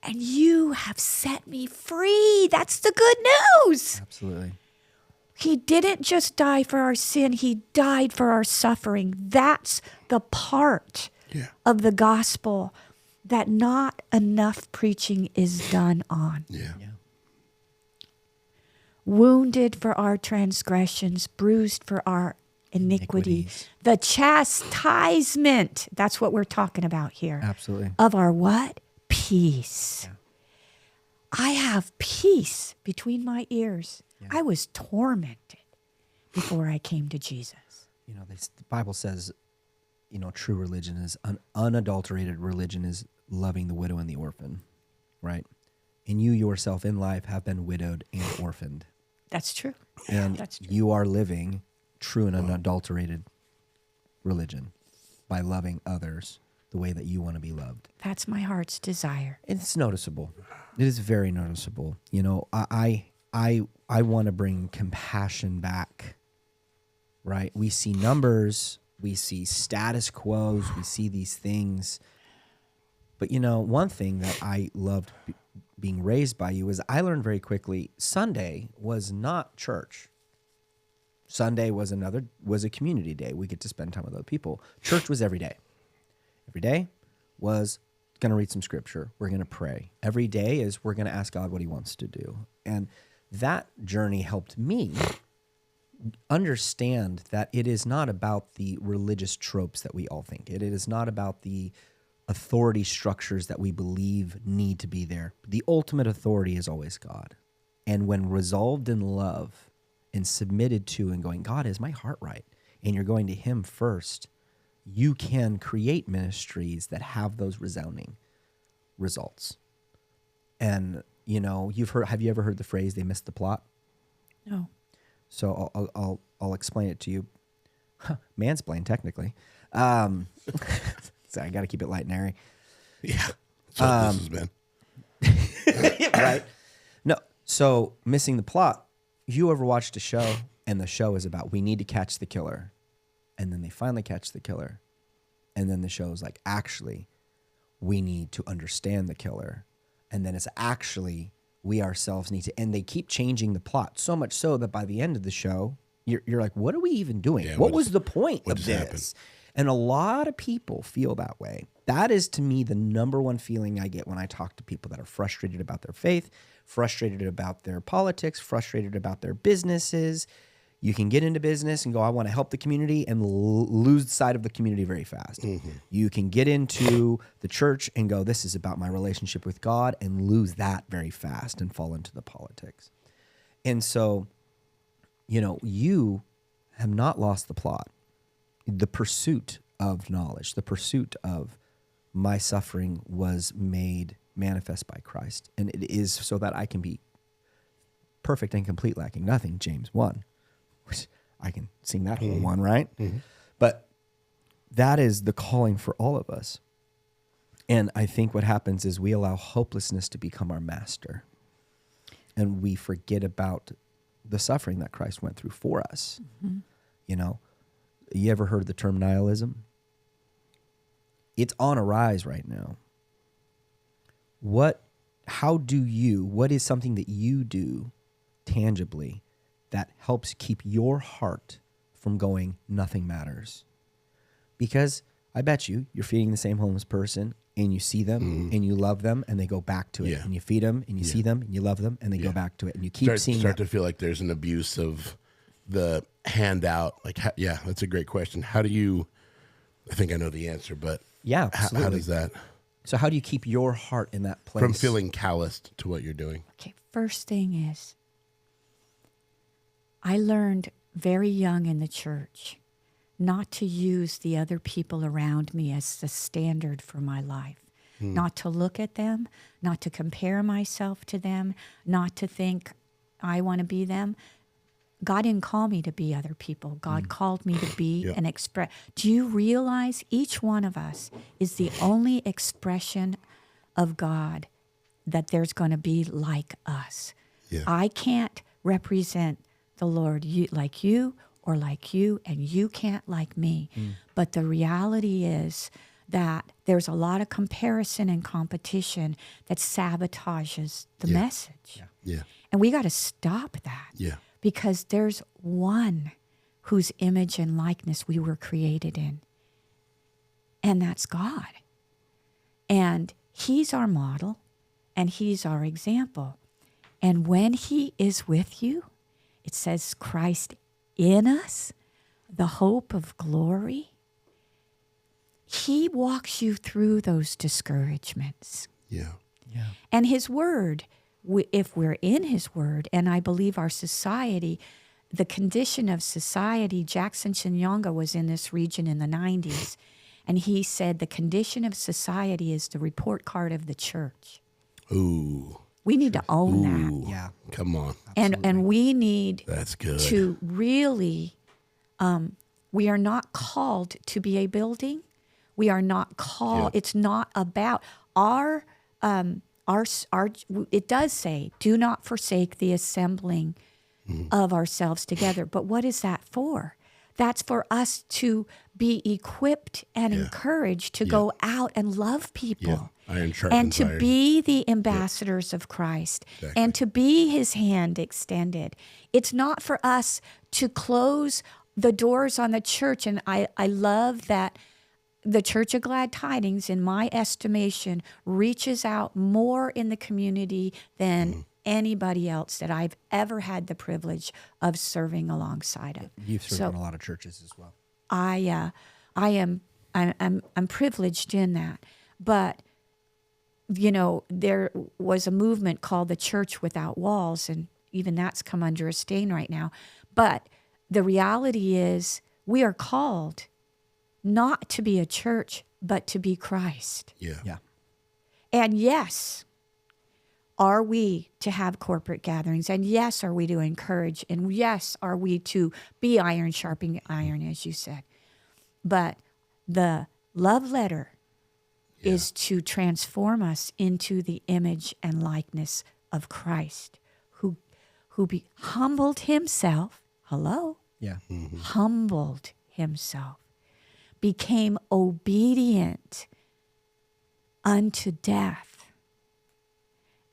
And you have set me free. That's the good news. Absolutely. He didn't just die for our sin. He died for our suffering. That's the part of the gospel that not enough preaching is done on. Yeah. Yeah. Wounded for our transgressions, bruised for our iniquity. Iniquities. The chastisement, that's what we're talking about here. Absolutely. Of our what? Peace. Yeah. I have peace between my ears. Yeah. I was tormented before I came to Jesus. You know, the Bible says, you know, true religion is unadulterated religion is loving the widow and the orphan, right? And you yourself in life have been widowed and orphaned. That's true. And That's true. you are living true and unadulterated religion by loving others the way that you want to be loved. That's my heart's desire. It's noticeable. It is very noticeable. You know, I want to bring compassion back, right? We see numbers, we see status quos, we see these things. But, you know, one thing that I loved being raised by you is I learned very quickly Sunday was not church. Sunday was a community day. We get to spend time with other people. Church was every day. Every day was going to read some scripture. We're going to pray. Every day is we're going to ask God what he wants to do. And that journey helped me understand that it is not about the religious tropes that we all think. It is not about the authority structures that we believe need to be there. The ultimate authority is always God. And when resolved in love and submitted to and going, God, is my heart right? And you're going to him first, you can create ministries that have those resounding results. And, you know, have you ever heard the phrase, they missed the plot? No. So I'll explain it to you. Mansplain, technically. So I got to keep it light and airy. Yeah. That's what this has been. Right? No. So missing the plot. You ever watched a show and the show is about we need to catch the killer, and then they finally catch the killer, and then the show is like, actually, we need to understand the killer, and then it's actually we ourselves need to, and they keep changing the plot so much so that by the end of the show, you're like, what are we even doing? Yeah, what was the point what of just this? happened? And a lot of people feel that way. That is, to me, the number one feeling I get when I talk to people that are frustrated about their faith, frustrated about their politics, frustrated about their businesses. You can get into business and go, I want to help the community, and lose sight of the community very fast. Mm-hmm. You can get into the church and go, this is about my relationship with God, and lose that very fast and fall into the politics. And so, you know, you have not lost the plot. The pursuit of knowledge, the pursuit of my suffering was made manifest by Christ. And it is so that I can be perfect and complete, lacking nothing, James 1. Which I can sing that whole one, right? Mm-hmm. But that is the calling for all of us. And I think what happens is we allow hopelessness to become our master. And we forget about the suffering that Christ went through for us. Mm-hmm. You know, you ever heard the term nihilism? It's on a rise right now. What is something that you do tangibly that helps keep your heart from going, nothing matters? Because I bet you're feeding the same homeless person and you see them and you love them and they go back to it. Yeah. And you feed them and you see them and you love them and they go back to it. And you keep seeing start that. to feel like there's an abuse of the handout. Like, yeah, that's a great question. How do you, I think I know the answer, but Yeah, how absolutely. does that, So how do you keep your heart in that place? from feeling calloused to what you're doing? Okay, first thing is, I learned very young in the church not to use the other people around me as the standard for my life. Not to look at them, not to compare myself to them, not to think I want to be them. God didn't call me to be other people. God called me to be and express. Do you realize each one of us is the only expression of God that there's going to be like us? Yeah. I can't represent the Lord like you or like you, and you can't like me. But the reality is that there's a lot of comparison and competition that sabotages the message. Yeah. And we got to stop that. Yeah. Because there's one whose image and likeness we were created in. And that's God. And he's our model and he's our example. And when he is with you, it says Christ in us, the hope of glory. He walks you through those discouragements. Yeah. Yeah. And his word, if we're in his word, and I believe our society, the condition of society, Jackson Chinyonga was in this region in the 90s, and he said the condition of society is the report card of the church. Ooh. We need to own that. Ooh. Yeah. Come on. And we need That's good. to really, we are not called to be a building. We are not called, it's not about our, it does say, do not forsake the assembling of ourselves together. But what is that for? That's for us to be equipped and encouraged to go out and love people. Yeah. Iron And sharpens to iron. be the ambassadors of Christ and to be his hand extended. It's not for us to close the doors on the church. And I love that the Church of Glad Tidings, in my estimation, reaches out more in the community than anybody else that I've ever had the privilege of serving alongside of. You've served in a lot of churches as well. I'm privileged in that. But you know, there was a movement called the Church Without Walls, and even that's come under a stain right now. But the reality is we are called not to be a church, but to be Christ. Yeah. Yeah. And yes, are we to have corporate gatherings? And yes, are we to encourage? And yes, are we to be iron sharpening iron, as you said? But the love letter is to transform us into the image and likeness of Christ, who humbled himself. Hello? Yeah. Humbled himself, became obedient unto death,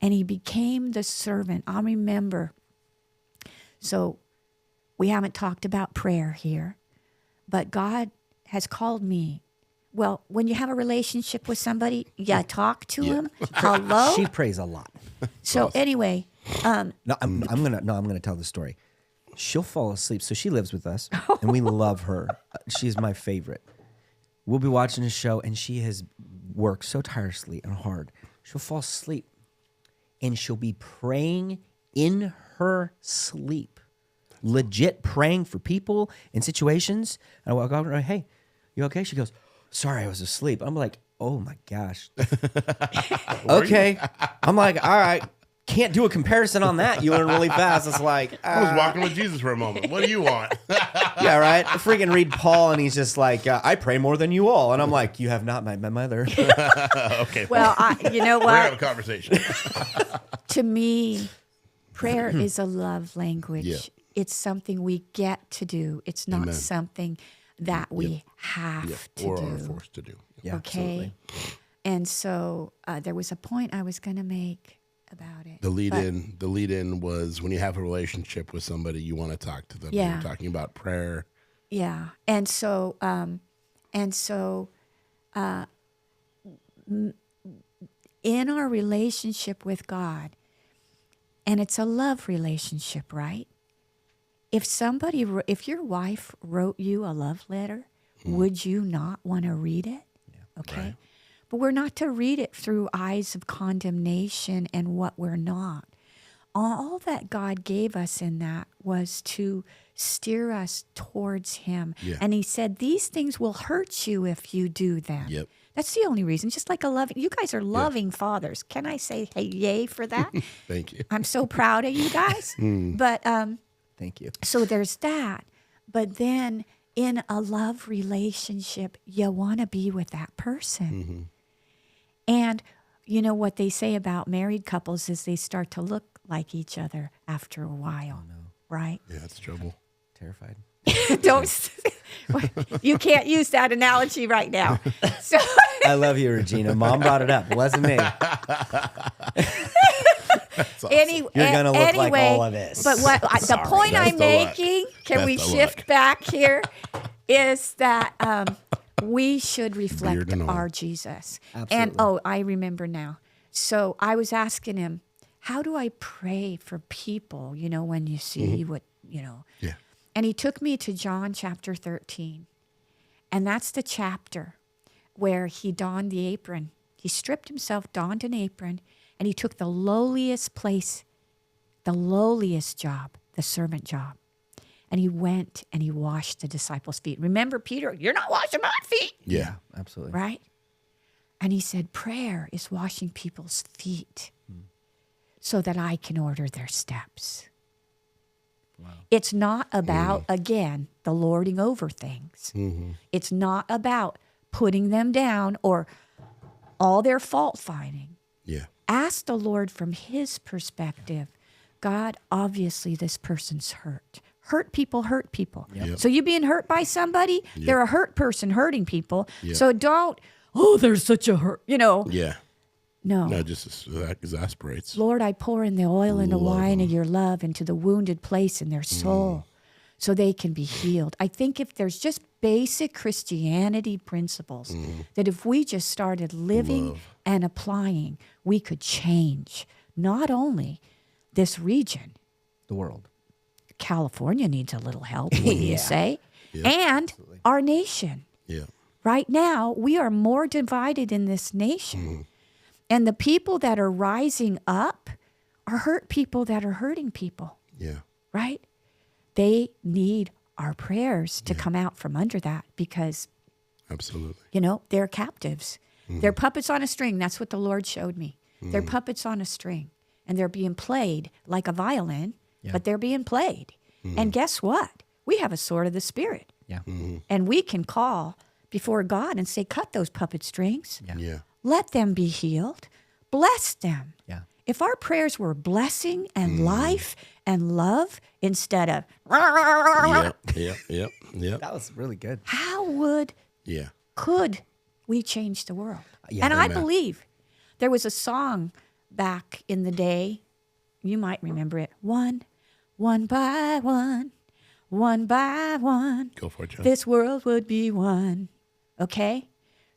and he became the servant. I remember, so we haven't talked about prayer here, but God has called me. Well, when you have a relationship with somebody, you talk to him. Hello? She prays a lot. So anyway, No, I'm gonna tell the story. She'll fall asleep. So she lives with us, and we love her. She's my favorite. We'll be watching a show, and she has worked so tirelessly and hard. She'll fall asleep, and she'll be praying in her sleep, legit praying for people in situations. And I walk over and I go, "Hey, you okay?" She goes, "Sorry, I was asleep." I'm like, "Oh my gosh." Okay. I'm like, "All right. can't do a comparison on that. You learn really fast. It's like, I was walking with Jesus for a moment. What do you want? yeah, right. I freaking read Paul, and he's just like, I pray more than you all, and I'm like, you have not met my mother. Okay. Well, you know we're gonna have a what? conversation. To me, prayer is a love language. Yeah. It's something we get to do. It's not Amen. something that we have Yeah. to Or do. are forced to do. Yeah, Okay. absolutely. And so there was a point I was going to make about it. The lead But- in was when you have a relationship with somebody, you want to talk to them. Yeah. You're talking about prayer. Yeah. And so, in our relationship with God, and it's a love relationship, right? If your wife wrote you a love letter, would you not want to read it? Okay. Right. But we're not to read it through eyes of condemnation and what we're not. All that God gave us in that was to steer us towards Him. Yeah. And He said, these things will hurt you if you do them. Yep. That's the only reason. Just like you guys are loving fathers. Can I say, hey, yay for that? Thank you. I'm so proud of you guys. But Thank you. so there's that. But then in a love relationship, you want to be with that person. And you know what they say about married couples is they start to look like each other after a while, right? Yeah, it's trouble. Terrified. Don't you can't use that analogy right now. So I love you, Regina. Mom brought it up. It wasn't me. That's awesome. You're gonna look like all of this. But the point That's I'm the luck. making, can That's we the shift luck. back here, is that we should reflect Beard and all. our Jesus. And Absolutely. I remember now. So I was asking him, how do I pray for people, when you see what, Yeah. And he took me to John chapter 13. And that's the chapter where he donned the apron. He stripped himself, donned an apron, and he took the lowliest place, the lowliest job, the servant job. And he went and he washed the disciples' feet. Remember, Peter, you're not washing my feet, Yeah. Absolutely. right? And he said, prayer is washing people's feet so that I can order their steps. It's not about, again, the lording over things. It's not about putting them down or all their fault finding. Yeah. Ask the Lord from His perspective. God, obviously this person's hurt. Hurt people hurt people. Yep. So you being hurt by somebody, they're a hurt person hurting people. Yep. So don't, there's such a hurt, Yeah. No. No, just that exasperates. Lord, I pour in the oil and the Love wine of them. your love into the wounded place in their soul so they can be healed. I think if there's just basic Christianity principles that if we just started living and applying, we could change not only this region, The world. California needs a little help, wouldn't you say? Yeah, And our nation. Yeah. Right now, we are more divided in this nation. And the people that are rising up are hurt people that are hurting people, Yeah. right? They need our prayers to come out from under that because, Absolutely. they're captives. They're puppets on a string. That's what the Lord showed me. They're puppets on a string. And they're being played like a violin, but they're being played. And guess what? We have a sword of the Spirit. Yeah. And we can call before God and say, cut those puppet strings. Yeah. Let them be healed. Bless them. Yeah. If our prayers were blessing and life and love instead of, Yep. Yep. Yep. Yep. That was really good. how Yeah. could we change the world? Yeah, And I amen. believe there was a song back in the day. You might remember it. One by one by one. Go for it, John. This world would be one. Okay?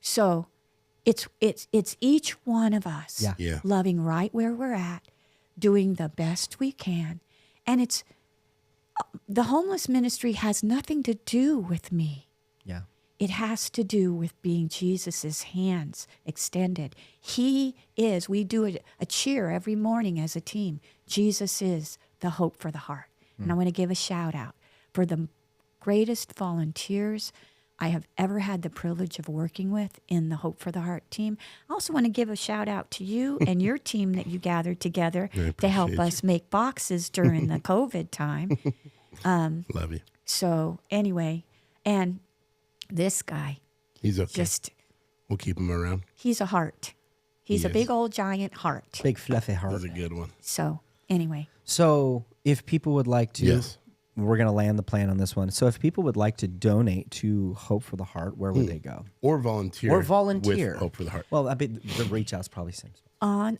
So it's each one of us Yeah. Yeah. loving right where we're at, doing the best we can. And it's the homeless ministry has nothing to do with me. Yeah. It has to do with being Jesus's hands extended. He is, we do a cheer every morning as a team. Jesus is the hope for the heart. And I want to give a shout out for the greatest volunteers, I have ever had the privilege of working with in the Hope for the Heart team. I also want to give a shout out to you and your team that you gathered together to help appreciate us make boxes during the COVID time. Love you. So anyway, and this guy, He's okay. We'll keep him around. he's a heart. He's a Yes. big old giant heart. Big fluffy That heart. was a good one. So anyway, So if people would like to, Yes. we're going to land the plan on this one. So if people would like to donate to Hope for the Heart, where would they go? Or volunteer. Or volunteer. With Hope for the Heart. Well, I mean, the reach out's probably same.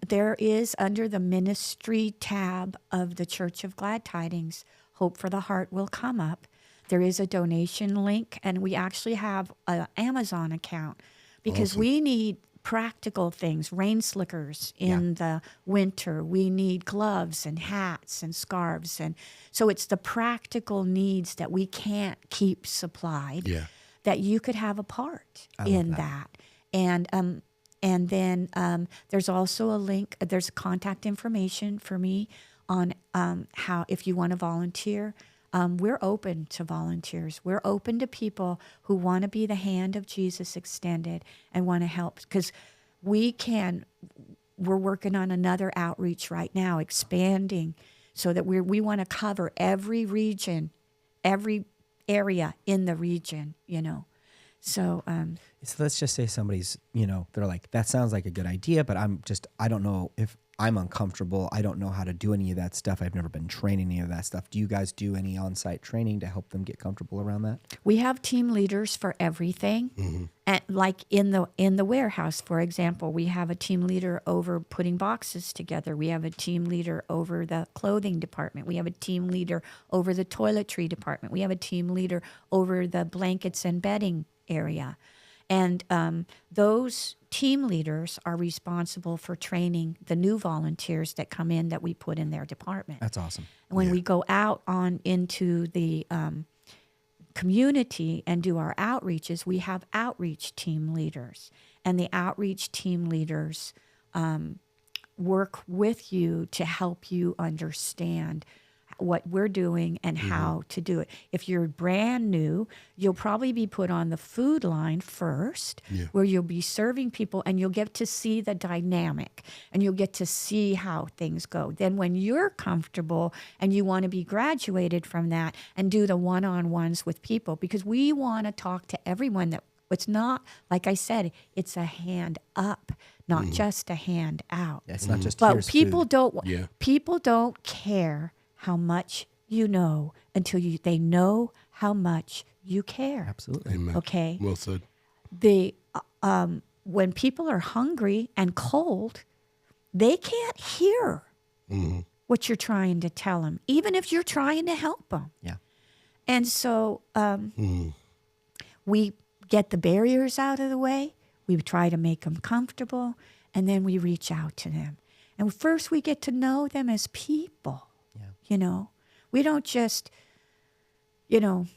there is under the ministry tab of the Church of Glad Tidings, Hope for the Heart will come up. There is a donation link, and we actually have an Amazon account because we need practical things, rain slickers in the winter. We need gloves and hats and scarves. And so it's the practical needs that we can't keep supplied Yeah. that you could have a part in that. And then there's also a link, there's contact information for me on how, if you want to volunteer, we're open to volunteers. We're open to people who want to be the hand of Jesus extended and want to help. Because we're working on another outreach right now, expanding so that we want to cover every region, every area in the region, you know. So, So let's just say somebody's, they're like, that sounds like a good idea, but I don't know if I'm uncomfortable. I don't know how to do any of that stuff. I've never been trained in any of that stuff. Do you guys do any on-site training to help them get comfortable around that? we have team leaders for everything. And like in the warehouse, for example, we have a team leader over putting boxes together. We have a team leader over the clothing department. We have a team leader over the toiletry department. We have a team leader over the blankets and bedding area. And those team leaders are responsible for training the new volunteers that come in that we put in their department. That's awesome. When we go out on into the community and do our outreaches, we have outreach team leaders. And the outreach team leaders work with you to help you understand what we're doing and how to do it. If you're brand new, you'll probably be put on the food line first, where you'll be serving people and you'll get to see the dynamic and you'll get to see how things go. Then when you're comfortable and you want to be graduated from that and do the one-on-ones with people, because we want to talk to everyone. That it's not, like I said, it's a hand up, not just a hand out. Yeah, it's not just But here's people food. people don't care how much you know until they know how much you care. Absolutely. Amen. Okay. Well said. When people are hungry and cold, they can't hear what you're trying to tell them, even if you're trying to help them. Yeah. And so we get the barriers out of the way. We try to make them comfortable, and then we reach out to them. And first, we get to know them as people. We don't just, we love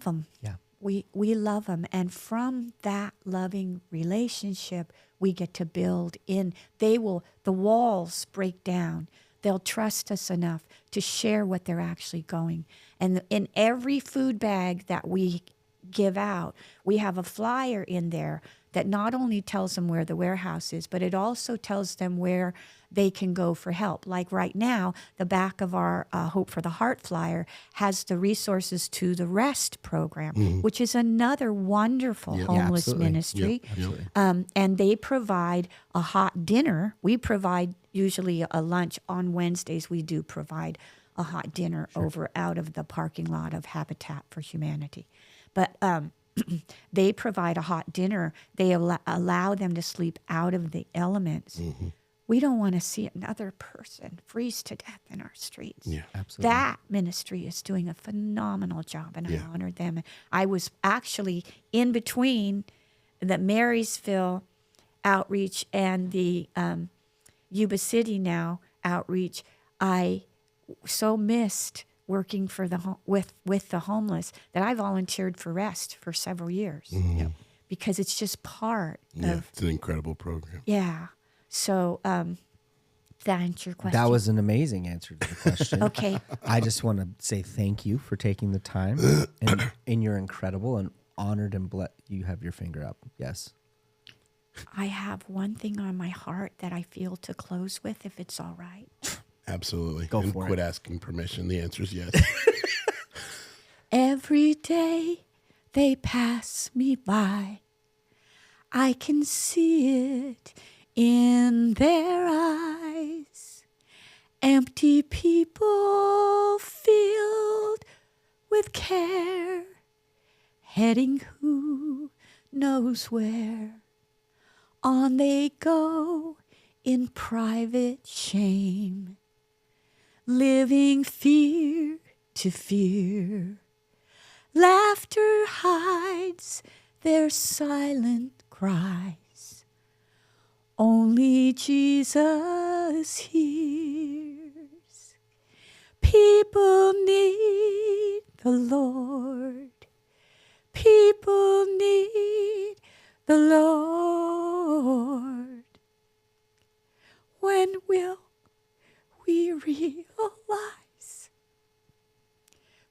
them. Yeah. We love them. And from that loving relationship, we get to build in. The walls break down. They'll trust us enough to share what they're actually going. And in every food bag that we give out, we have a flyer in there that not only tells them where the warehouse is, but it also tells them where they can go for help. Like right now, the back of our Hope for the Heart flyer has the resources to the REST program, which is another wonderful homeless absolutely. ministry. Absolutely. And they provide a hot dinner. We provide usually a lunch. On Wednesdays, we do provide a hot dinner out of the parking lot of Habitat for Humanity. But they provide a hot dinner. They allow them to sleep out of the elements. We don't want to see another person freeze to death in our streets. Yeah. Absolutely. That ministry is doing a phenomenal job, and I honor them. I was actually in between the Marysville outreach and the Yuba City now outreach. I so missed working for with the homeless that I volunteered for REST for several years because it's just part Yeah. of It's an incredible program. So that answer your question? That was an amazing answer to the question. Okay. I just want to say thank you for taking the time, and you're incredible and honored and blessed. You have your finger up. Yes. I have one thing on my heart that I feel to close with, if it's all right. Absolutely. Go and for quit it. asking permission. The answer is yes. Every day they pass me by, I can see it in their eyes. Empty people filled with care, heading who knows where. On they go in private shame, living fear to fear. Laughter hides their silent cries. Only Jesus hears. People need the Lord. People need the Lord. When will we realize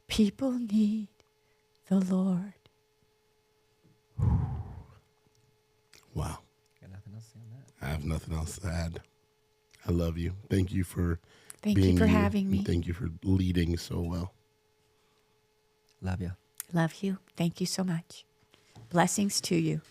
people need the Lord? Wow. Got nothing else to say on that. I have nothing else to add. I love you. Thank you for Thank you being for you, having and me. Thank you for leading so well. Love you. Love you. Thank you so much. Blessings to you.